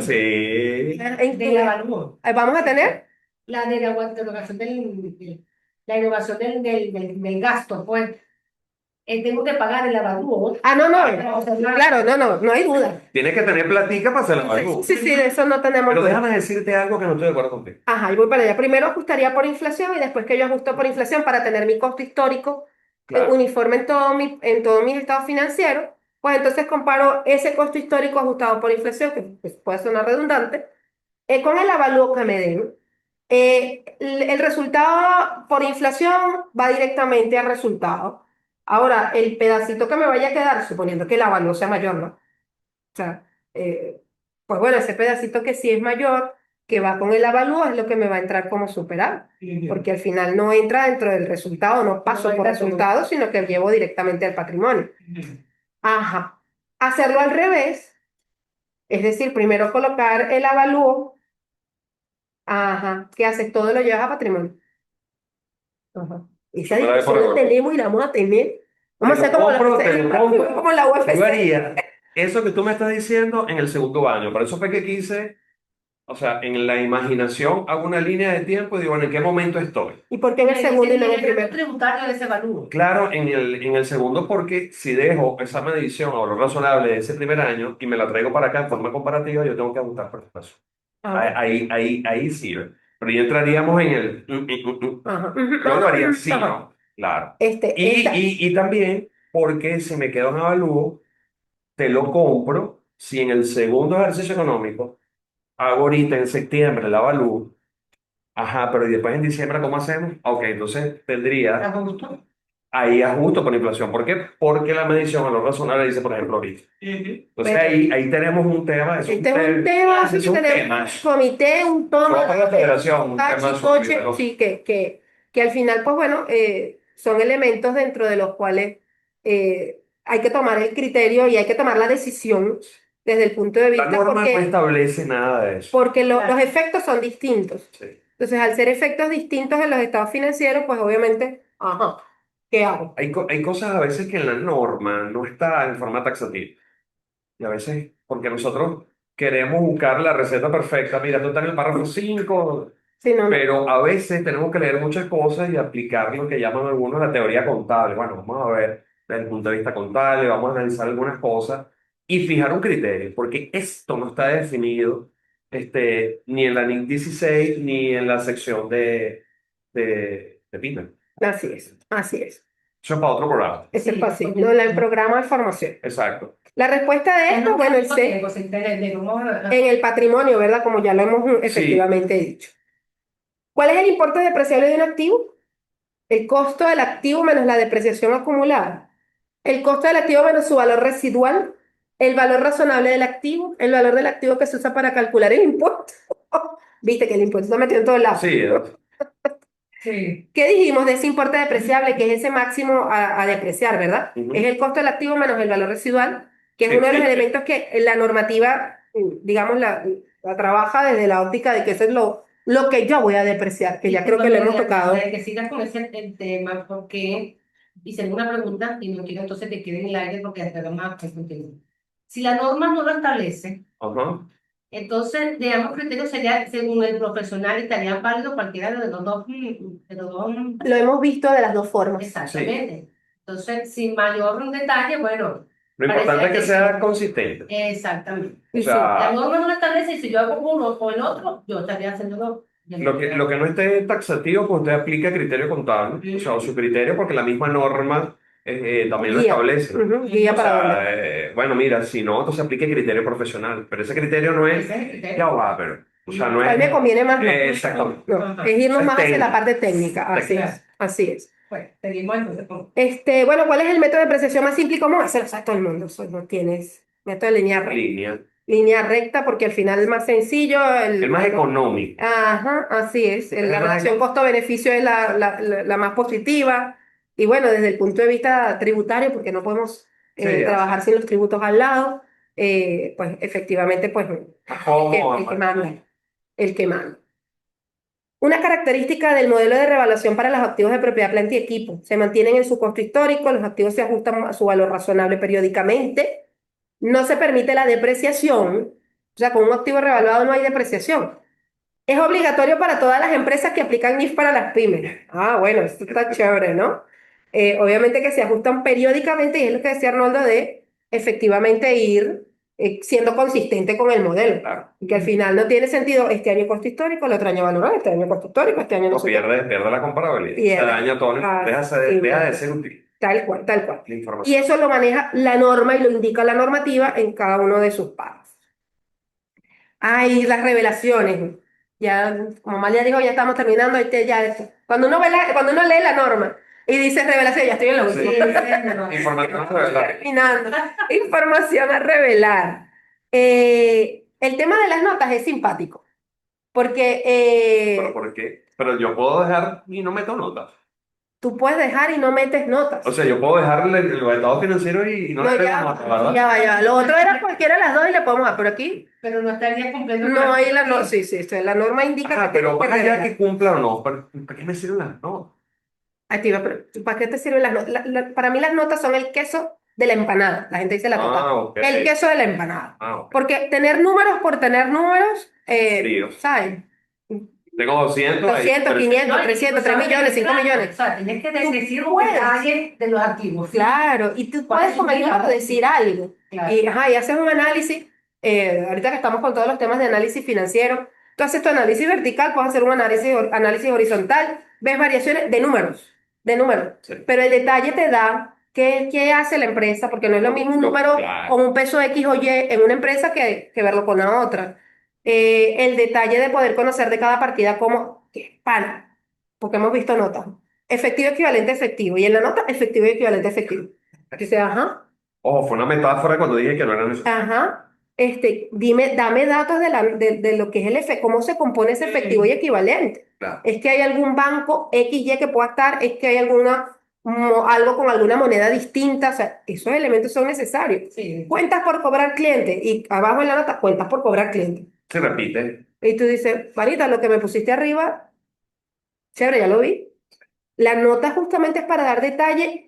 Sí. del avalúo, Vamos a tener. la derogación la derogación del gasto, pues tengo que pagar el avalúo. Ah, no, no. O sea, Claro, no hay duda. Tienes que tener platica para hacer el avalúo. Sí, sí, de eso no tenemos Pero duda. déjame decirte algo que no estoy de acuerdo contigo. Ajá, y voy para allá. Primero ajustaría por inflación y después que yo ajusto por inflación para tener mi costo histórico Claro. uniforme en todos mis estados financieros, pues entonces comparo ese costo histórico ajustado por inflación, que pues, puede sonar redundante, con el avalúo que me den. El resultado por inflación va directamente al resultado. Ahora, el pedacito que me vaya a quedar, suponiendo que el avalúo sea mayor, ¿no? O sea, pues bueno, ese pedacito que sí es mayor, que va con el avalúo, es lo que me va a entrar como superar, porque al final no entra dentro del resultado, no paso por entra todo. resultado, sino que llevo directamente al patrimonio. Ajá. Hacerlo al revés, es decir, primero colocar el avalúo, ajá, ¿qué haces? Todo lo llevas a patrimonio. Ajá. Esa Me la doy por discusión la acuerdo. tenemos y la vamos a tener. Te Vamos a lo hacer como compro, te lo compro. como la Yo UFC. haría eso que tú me estás diciendo en el segundo año. Por eso fue que quise, o sea, en la imaginación hago una línea de tiempo y digo, bueno, ¿en qué momento estoy? ¿Y por qué en el segundo y no en el primero? Tributario de ese valor. Claro, en el segundo, porque si dejo esa medición a valor razonable de ese primer año y me la traigo para acá en forma comparativa, yo tengo que ajustar por eso. Ah, Ahí sirve. Pero ya entraríamos en el... ajá. Yo lo haría así, Ajá. ¿no? Claro. Esta. Y también porque si me quedo en avalúo, te lo compro si en el segundo ejercicio económico hago ahorita en septiembre el avalúo. Ajá, pero ¿y después en diciembre cómo hacemos? Ok, entonces tendría Ajusto. ahí ajusto por inflación. ¿Por qué? Porque la medición a lo razonable dice, por ejemplo, ahorita. Entonces ahí tenemos un tema, Este es un tema, es sí, un tenemos tema. un comité, un Yo toma, para la federación, un tema súper chicoche, veloz. sí, que al final, pues bueno, son elementos dentro de los cuales hay que tomar el criterio y hay que tomar la decisión desde el punto de La vista, norma no establece nada de eso. porque Claro. los efectos son distintos. Sí. Entonces, al ser efectos distintos en los estados financieros, pues obviamente, ajá, ¿qué hago? Hay cosas a veces que en la norma no está en forma taxativa. Y a veces, porque nosotros queremos buscar la receta perfecta. Mira, tú estás en el párrafo 5, Sí, no, no. pero a veces tenemos que leer muchas cosas y aplicar lo que llaman algunos la teoría contable. Bueno, vamos a ver desde el punto de vista contable, vamos a analizar algunas cosas y fijar un criterio, porque esto no está definido ni en la NIC 16 ni en la sección de PYME. Así es, así es. Eso es para otro programa. Ese es Sí, fácil. porque No, el programa de formación. Exacto. La respuesta de es esto, un bueno, tiempo, tiempo, se entiende, ¿cómo? en el patrimonio, ¿verdad? Como ya lo hemos Sí, efectivamente dicho. ¿Cuál es el importe depreciable de un activo? El costo del activo menos la depreciación acumulada. El costo del activo menos su valor residual. El valor razonable del activo. El valor del activo que se usa para calcular el impuesto. Viste que el impuesto está metido en todos lados. sí. Sí. ¿Qué dijimos de ese importe depreciable, que es ese máximo a depreciar, ¿verdad? Ujú. Es el costo del activo menos el valor residual, que es Sí. uno de los elementos que la normativa, digamos, la trabaja desde la óptica de que eso es lo que yo voy a depreciar, que ya creo que lo hemos tocado. Que sigas con ese el tema, porque hice una pregunta y no quiero entonces te quede en el aire porque hasta más pues, contigo. Si la norma no lo establece, Ajá. entonces, digamos, criterio sería, según el profesional, estaría válido cualquiera de los dos, Lo hemos visto de las dos formas. exactamente. Entonces, sin mayor detalle, bueno, Lo importante es que sea consistente. exactamente. O Sí, sí. La sea, norma no lo establece y si yo hago uno o el otro, yo estaría haciéndolo. lo que no esté taxativo, pues usted aplica criterio contable. O sea, o su criterio, porque la misma norma también lo Guía. establece. Ujú, guía O para dónde. sea, bueno, mira, si no, entonces aplique criterio profesional. Pero ese criterio no es, Ese es el criterio. ya va, pero, o sea, no ¿Cuál me es, conviene más? No. exactamente. No, Ajá. es irnos Es más hacia la técnico. parte técnica. Así Técnico. es, así es. Bueno, seguimos entonces con... Bueno, ¿cuál es el método de depreciación más simple y común? Ese lo sabe todo el mundo. Eso no tienes método de línea recta. Línea. Línea recta porque al final es más sencillo. El más económico. Ajá, así es. Es La el más relación costo-beneficio es la más positiva. Y bueno, desde el punto de vista tributario, porque no podemos Sí, trabajar sin los tributos al lado, pues efectivamente, pues el que manda. El que manda. Una característica del modelo de revaluación para los activos de propiedad, planta y equipo. Se mantienen en su costo histórico, los activos se ajustan a su valor razonable periódicamente, no se permite la depreciación, o sea, con un activo revaluado no hay depreciación. Es obligatorio para todas las empresas que aplican NIF para las pymes. Ah, bueno, esto está chévere, ¿no? Obviamente que se ajustan periódicamente y es lo que decía Arnoldo de efectivamente ir siendo consistente con el modelo. Claro. Y que al final no tiene sentido este año costo histórico, el otro año valorado, este año costo histórico, este año no No sé qué. pierde la comparabilidad. Pierde. Se daña todo. Deja de ser útil Tal cual, tal cual. la Y información. eso lo maneja la norma y lo indica la normativa en cada uno de sus párrafos. Ay, las revelaciones. Ya, como María dijo, ya estamos terminando. Cuando uno lee la norma Y dice revelación, ya estoy en la Sí. última. Información a revelar. Terminando. Información a revelar. El tema de las notas es simpático, porque ¿Pero por qué? Pero yo puedo dejar y no meto notas. tú puedes dejar y no metes O notas. sea, yo puedo dejarle los estados financieros y no No, le agrego ya, notas, ¿verdad? ya va. Lo otro era cualquiera de las dos y le podemos dar, pero aquí Pero no estaría cumpliendo no con hay la norma. Sí, la norma indica Ah, que pero tienes que más allá de revelar. que cumpla o no, ¿para qué me sirven las notas? Activa, pero ¿para qué te sirven las notas? Para mí las notas son el queso de la empanada. La gente dice la Ah, nota. ok. El queso de la empanada. Ah, ok. Porque tener números por tener números, Frío. ¿sabes? Tengo 200 ahí. 200, 500, 300, 3 millones, 5 O millones. sea, tienes que Tú decir un puedes. detalle de los activos. Claro, y tú ¿Cuál puedes es con su el número vida? decir algo. Claro. Y, ajá, y haces un análisis, ahorita que estamos con todos los temas de análisis financiero, tú haces tu análisis vertical, puedes hacer un análisis horizontal, ves variaciones de números. Sí. Pero el detalle te da qué hace la empresa, porque no es lo mismo un número Claro. con un peso X o Y en una empresa que verlo con la otra. El detalle de poder conocer de cada partida como, que es pana, porque hemos visto notas. Efectivo equivalente a efectivo. Y en la nota, efectivo equivalente a efectivo. Dice, ajá, Ojo, fue una metáfora cuando dije que no era necesario. ajá. Dame datos de lo que es el efecto, cómo se compone ese efectivo y equivalente. Claro. Es que hay algún banco XY que pueda estar, es que hay algo con alguna moneda distinta, o sea, esos elementos son necesarios. Sí. Cuentas por cobrar cliente y abajo en la nota, cuentas por cobrar cliente. Se repite. Y tú dices, Marita, lo que me pusiste arriba, chévere, ya lo vi. La nota justamente es para dar detalle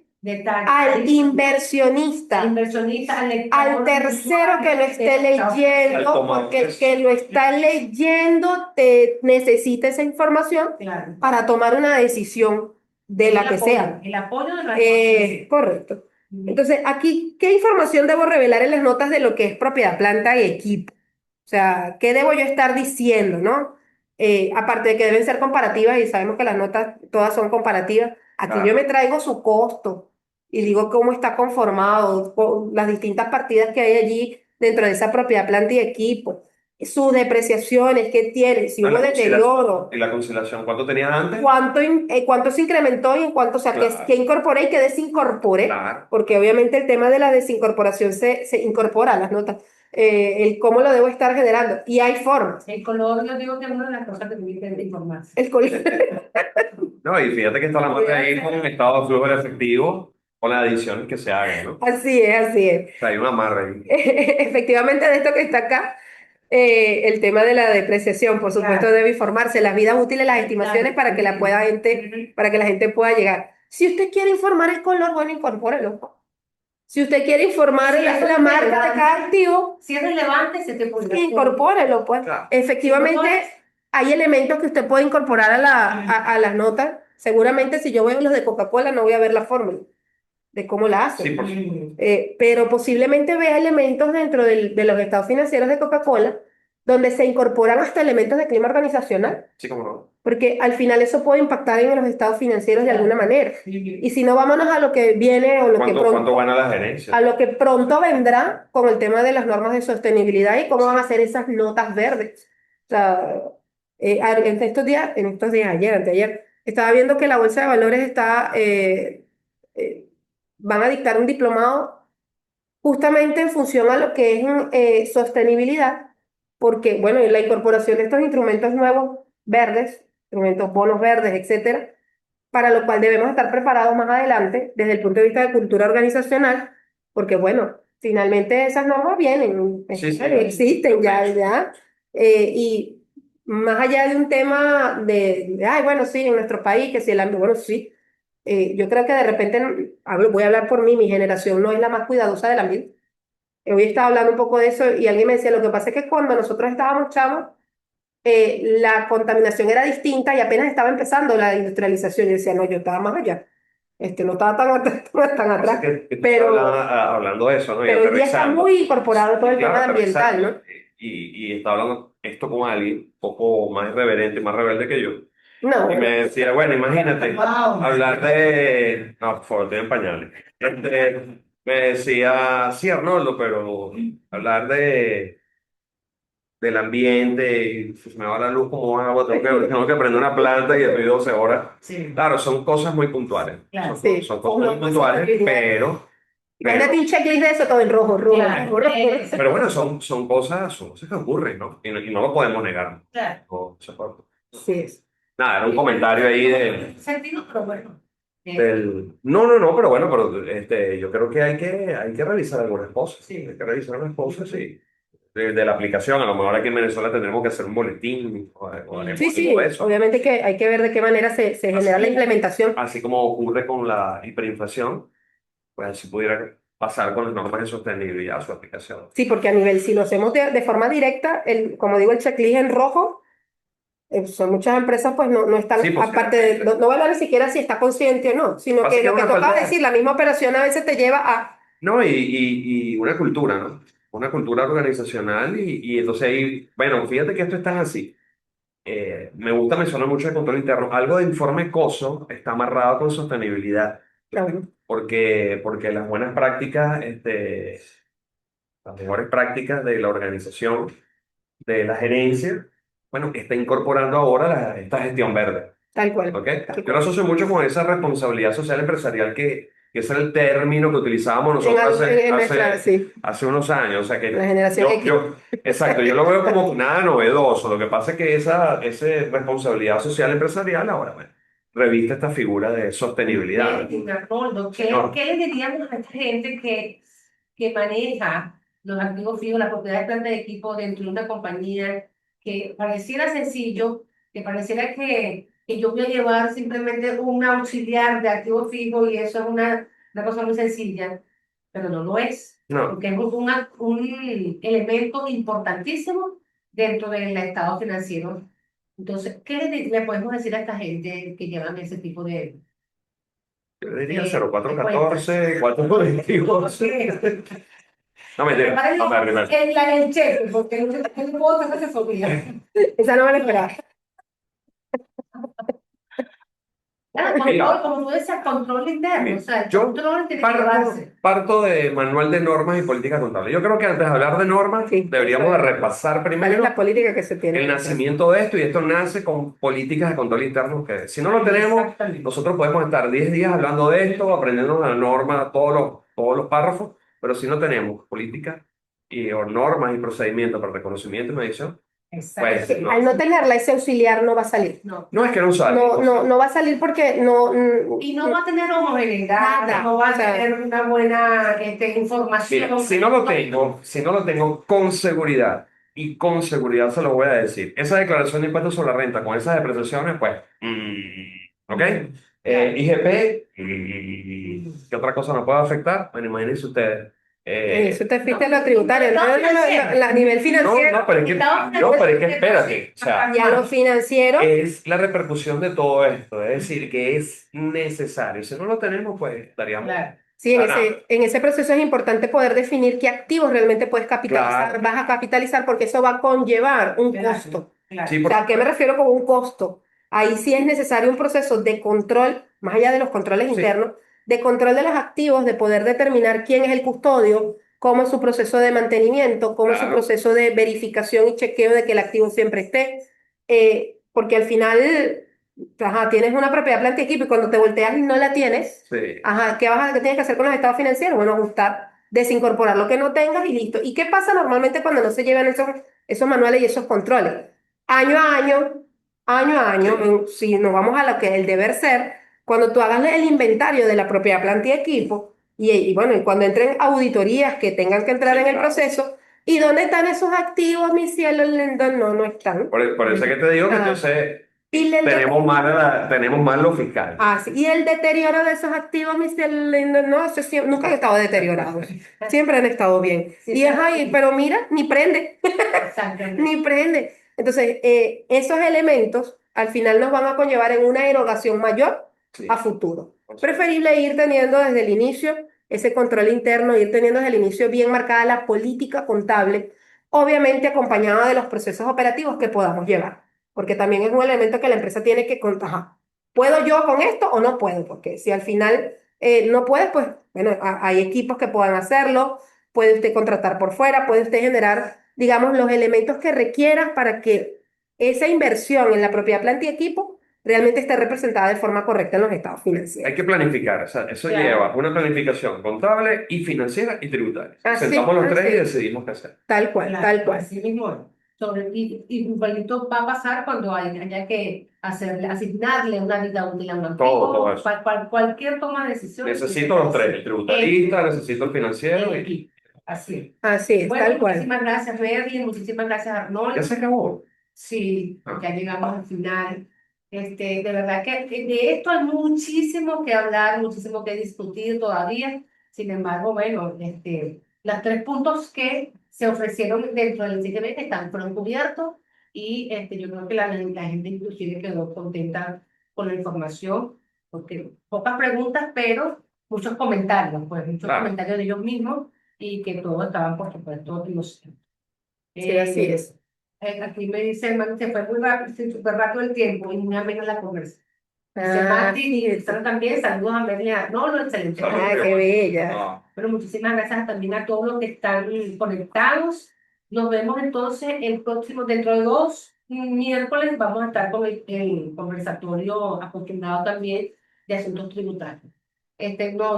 al inversionista, al tercero que lo esté Al leyendo, tomador. porque el que lo está leyendo te necesita esa información Claro. para tomar una decisión de la que sea. El apoyo de la Correcto. Entonces, aquí, ¿qué información debo revelar en las notas de lo que es propiedad, planta y equipo? O sea, ¿qué debo yo estar diciendo, no? Aparte de que deben ser comparativas y sabemos que las notas todas son comparativas, aquí Claro. yo me traigo su costo y digo cómo está conformado, las distintas partidas que hay allí dentro de esa propiedad, planta y equipo, sus depreciaciones, qué tiene, si No, hubo la deterioro, ¿Y la conciliación? ¿Cuánto tenías antes? cuánto se incrementó y en cuánto, o sea, Claro. que incorporé y que desincorporé, Claro. porque obviamente el tema de la desincorporación se incorpora a las notas, el cómo lo debo estar generando, y hay formas. El color, yo digo que es una de las cosas que tuviste que informarse. El color. No, y fíjate que está la marca ahí con el estado de flujo de efectivo, con las adiciones que se hagan, ¿no? O Así es, así es. sea, hay una amarra ahí. Efectivamente, de esto que está acá, el tema de la depreciación, por supuesto, Claro. debe informarse, las vidas útiles, las estimaciones para que para que la gente pueda llegar. Si usted quiere informar el color, bueno, incorpórelo. Si usted quiere informar Si eso la es marca de relevante. cada activo, Si es relevante, se te podría incorpórelo, pues. Claro. Efectivamente, hay elementos que usted puede incorporar a las notas. Seguramente, si yo veo los de Coca-Cola, no voy a ver la fórmula de cómo la hacen. Sí, por supuesto. Pero posiblemente vea elementos dentro de los estados financieros de Coca-Cola donde se incorporan hasta elementos de clima organizacional, Sí, como no. porque al final eso puede impactar en los estados financieros de alguna manera. Sí. Y si no, vámonos a lo que viene o lo que ¿Cuánto gana la gerencia? a lo que pronto vendrá con el tema de las normas de sostenibilidad y cómo van a ser esas notas verdes. O sea, en estos días, ayer, anteayer, estaba viendo que la Bolsa de Valores van a dictar un diplomado justamente en función a lo que es sostenibilidad, porque, bueno, y la incorporación de estos instrumentos nuevos verdes, instrumentos bonos verdes, etcétera, para lo cual debemos estar preparados más adelante desde el punto de vista de cultura organizacional, porque, bueno, finalmente esas normas vienen, Sí, sí. existen ya, y más allá de un tema ay, bueno, sí, en nuestro país, que si el ámbito, bueno, sí, yo creo que de repente, voy a hablar por mí, mi generación no es la más cuidadosa del ambiente. Hoy estaba hablando un poco de eso y alguien me decía, lo que pasa es que cuando nosotros estábamos chavos, la contaminación era distinta y apenas estaba empezando la industrialización. Yo decía, no, yo estaba más allá. No estaba tan Pasa atrás, que tú pero, estás hablando de eso, ¿no? Y pero hoy día está aterrizando. muy incorporado todo Sí, el tema claro, ambiental, aterrizando. ¿no? Y estaba hablando esto con alguien un poco más irreverente, más rebelde que yo. No, Y me decía, bueno, imagínate, Wow. hablar de... No, por favor, estoy en pañales. Me decía, sí, Arnoldo, pero hablar del ambiente, y si se me va la luz como agua, tengo que prender una planta y estoy 12 horas. Sí, Claro, son cosas muy puntuales. claro. Sí, Son cosas muy una puntuales, sostenibilidad. pero, Imagínate un checklist de eso todo en rojo, rojo, Claro. rojo, rojo. pero bueno, son cosas que ocurren, ¿no? Y no lo podemos negar. Claro. No, Sí, es. nada, era un comentario ahí Sentido, pero bueno. No, pero bueno, pero yo creo que hay que revisar algunas cosas. Sí. Hay que revisar algunas cosas, sí. De la aplicación, a lo mejor aquí en Venezuela tendremos que hacer un boletín o haremos Sí, algo sí, de eso. obviamente que hay que ver de qué manera se genera la implementación. Así como ocurre con la hiperinflación, pues así pudiera pasar con las normas de sostenibilidad su aplicación. Sí, porque a nivel, si lo hacemos de forma directa, como digo, el checklist en rojo, son muchas empresas pues no Sí, están, aparte de, posiblemente. no valora ni siquiera si está consciente o no, sino Pasa que que es lo que una tú acabas de falta. decir, la misma operación a veces te lleva a, No, y una cultura, ¿no? Una cultura organizacional y entonces ahí, bueno, fíjate que esto es tan así. Me gusta mencionar mucho el control interno. Algo de informe COSO está amarrado con sostenibilidad, claro, porque las buenas prácticas, las mejores prácticas de la organización, de la gerencia, bueno, está incorporando ahora esta gestión verde. tal cual, ¿Ok? tal Yo lo cual. asocio mucho con esa responsabilidad social empresarial que ese era el término que utilizábamos En, nosotros en nuestra, sí, hace unos años. O sea la que generación X. exacto, yo lo veo como nada novedoso. Lo que pasa es que esa responsabilidad social empresarial ahora, bueno, reviste esta figura de sostenibilidad. Arnoldo, No, ¿qué le diríamos a esta gente que maneja los activos fijos, la propiedad de planta de equipo dentro de una compañía que pareciera sencillo, que pareciera que yo voy a llevar simplemente un auxiliar de activo fijo y eso es una cosa muy sencilla, pero no lo es, no. porque es un elemento importantísimo dentro del estado financiero. Entonces, ¿qué le podemos decir a esta gente que llevan ese tipo Yo diría de cuentas? 0414, 422. No, mentira. Prepara No, me el cheque, porque no puedo tener asesoría. Esa no me la esperaba. Claro, Mira, control, como tú decías, control interno, o sea, el yo control tiene que llevarse. parto de manual de normas y política contable. Yo creo que antes de hablar de normas, Sí, eso deberíamos de es. repasar ¿Cuál es la primero política que se tiene el que hacer? nacimiento de esto, y esto nace con políticas de control interno que si no lo tenemos, Exactamente. nosotros podemos estar 10 días hablando de esto, aprendiendo la norma, todos los párrafos, pero si no tenemos políticas o normas y procedimientos para reconocimiento y medición, pues Exactamente. Al no tenerla, ese auxiliar no va a salir. No. no es que no sale. No va a salir porque no, Y no va a tener homogeneidad, nada. no va O a sea, tener una buena información. Mira, si no lo tengo con seguridad, y con seguridad se lo voy a decir, esa declaración de impuestos sobre la renta con esas depreciaciones, pues, ¿ok? Claro. IGP, ¿qué otra cosa nos puede afectar? Bueno, imagínense ustedes. eso te fuiste a No, lo tributario, no, a nivel No, financiero. no, pero es que espérate, o sea, Ya lo financiero, es la repercusión de todo esto, es decir, que es necesario. Si no lo tenemos, pues estaríamos Claro. sí, ganando. en ese proceso es importante poder definir qué activos realmente puedes capitalizar, Claro. vas a capitalizar, porque eso va a conllevar un Claro, costo. claro. Sí, O sea, ¿a qué me refiero con un costo? Ahí sí es necesario un proceso de control, más allá de los controles sí, internos, de control de los activos, de poder determinar quién es el custodio, cómo es su proceso de mantenimiento, cómo es su claro. proceso de verificación y chequeo de que el activo siempre esté. Porque al final, ajá, tienes una propiedad, planta y equipo y cuando te volteas y no la tienes, Sí. ajá, qué tienes que hacer con los estados financieros? Bueno, ajustar, desincorporar lo que no tengas y listo. ¿Y qué pasa normalmente cuando no se llevan esos manuales y esos controles? Año a año, año a año, si nos vamos a lo que es el deber ser, cuando tú hagas el inventario de la propiedad, planta y equipo, y bueno, y cuando entren auditorías que tengan que entrar Sí, en el claro. proceso, ¿y dónde están esos activos, mi cielo lindo? No, no están. Por eso es que te digo que Ajá. entonces Y el tenemos mal lo fiscal. sí. Y el deterioro de esos activos, mi cielo lindo, no, eso nunca han estado deteriorados, siempre han estado bien. Sí, Y claro. ajá, pero mira, ni prende. Exactamente. Ni prende. Entonces, esos elementos al final nos van a conllevar en una erogación mayor Sí. a futuro. Preferible ir teniendo desde el inicio ese control interno, ir teniendo desde el inicio bien marcada la política contable, obviamente acompañada de los procesos operativos que podamos llevar, porque también es un elemento que la empresa tiene que contar. ¿Puedo yo con esto o no puedo? Porque si al final no puedes, pues bueno, hay equipos que puedan hacerlo, puede usted contratar por fuera, puede usted generar digamos, los elementos que requieras para que esa inversión en la propiedad, planta y equipo realmente esté representada de forma correcta en los estados Hay financieros. que planificar, o sea, eso Claro. lleva una planificación contable y financiera y tributaria. Así, Sentamos los tres y así. decidimos qué hacer. Tal cual, Claro, tal cual. así mismo es. Y igualito va a pasar cuando haya que asignarle una vida útil a un Todo activo, eso. cualquier toma de decisiones. Necesito los tres, el tributarista, necesito el financiero y equipo. Así es. Así es, Bueno, tal cual. muchísimas gracias, Merlin, muchísimas gracias, ya Arnold. se acabó. Sí, Ah. ya llegamos al final. De verdad que de esto hay muchísimo que hablar, muchísimo que discutir todavía. Sin embargo, bueno, los tres puntos que se ofrecieron dentro del CGB fueron cubiertos y yo creo que la gente inclusive quedó contenta con la información, porque pocas preguntas, pero muchos comentarios, pues muchos Claro. comentarios de ellos mismos y que todos estaban, por supuesto, ilusionados. Sí, así es. Aquí me dice, hermano, se fue muy rápido, sí, súper rápido el tiempo y muy amena la conversación. Dice Mati y fíjate. Sara también, saludos a Amelia. No, lo excelente. Ah, qué bella. Ah, Bueno, muchísimas gracias también a todos los que están conectados. Nos vemos entonces el próximo, dentro de 2 miércoles, vamos a estar con el conversatorio acostumbrado también de asuntos tributarios.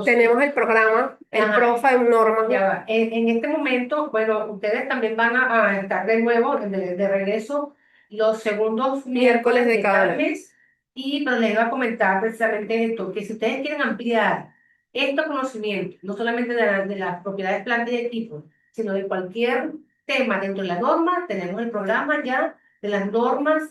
Tenemos el programa, el Ajá. PROFA en normas. Ya va. En este momento, bueno, ustedes también van a estar de nuevo, de regreso, los segundos miércoles de cada mes. Pero les iba a comentar precisamente esto, que si ustedes quieren ampliar este conocimiento, no solamente de las propiedades, planta y equipos, sino de cualquier tema dentro de la norma, tenemos el programa ya de las normas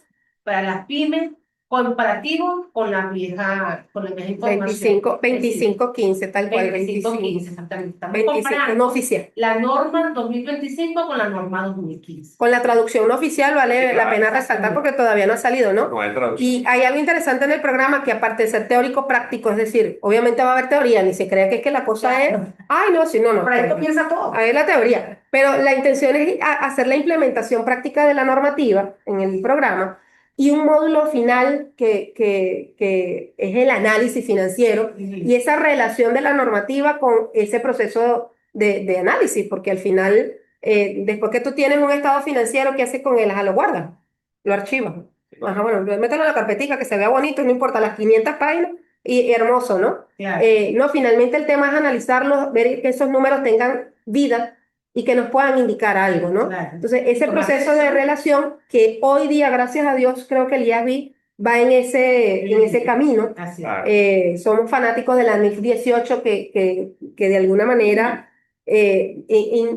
para las pymes, comparativo con la vieja información. 25, 15, tal cual, 25-15, exactamente. Estamos 25, comparando no oficial. la norma 2025 con la norma 2015. Con la traducción no oficial vale Sí, la claro. pena resaltar porque todavía no ha salido, ¿no? no hay traducción. Y hay algo interesante en el programa que aparte de ser teórico práctico, es decir, obviamente va a haber teoría, ni se crea que es que la cosa es, ay no, si no, no. Por ahí comienza todo. A ver la teoría, pero la intención es hacer la implementación práctica de la normativa en el programa y un módulo final que es el análisis financiero y esa relación de la normativa con ese proceso de análisis, porque al final, después que tú tienes un estado financiero, ¿qué haces con él? Ajá, lo guardas, lo archivas. Ajá, bueno, mételo en la carpetica que se vea bonito, no importa, las 500 páginas y hermoso, ¿no? Claro. No, finalmente el tema es analizarlos, ver que esos números tengan vida y que nos puedan indicar algo, ¿no? Claro. Entonces, ese Tomar proceso de decisiones. relación que hoy día, gracias a Dios, creo que el IASB va en ese camino. Así es. Claro. Somos fanáticos de la NIF 18 que de alguna manera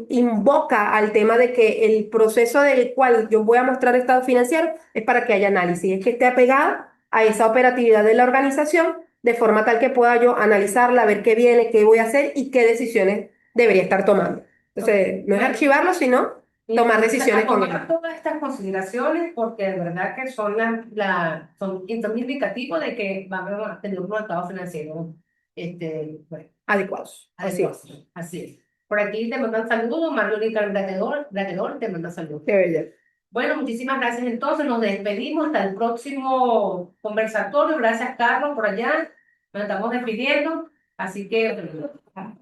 invoca al tema de que el proceso del cual yo voy a mostrar estado financiero es para que haya análisis, es que esté apegado a esa operatividad de la organización de forma tal que pueda yo analizarla, ver qué viene, qué voy a hacer y qué decisiones debería estar tomando. Entonces, no es archivarlo, sino tomar decisiones con tomar él. todas estas consideraciones porque de verdad que son son indicativos de que vamos a tener un resultado financiero bueno, Adecuados. Así es. adecuado. Así es. Por aquí te mandan saludos, Marlonita Gratedor te manda saludos. Qué bella. Bueno, muchísimas gracias entonces, nos despedimos hasta el próximo conversatorio. Gracias, Carlos, por allá. Nos estamos despidiendo, así que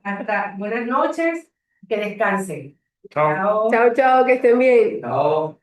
hasta buenas noches, que descansen. Chao. Chao, chao, que estén bien. Chao.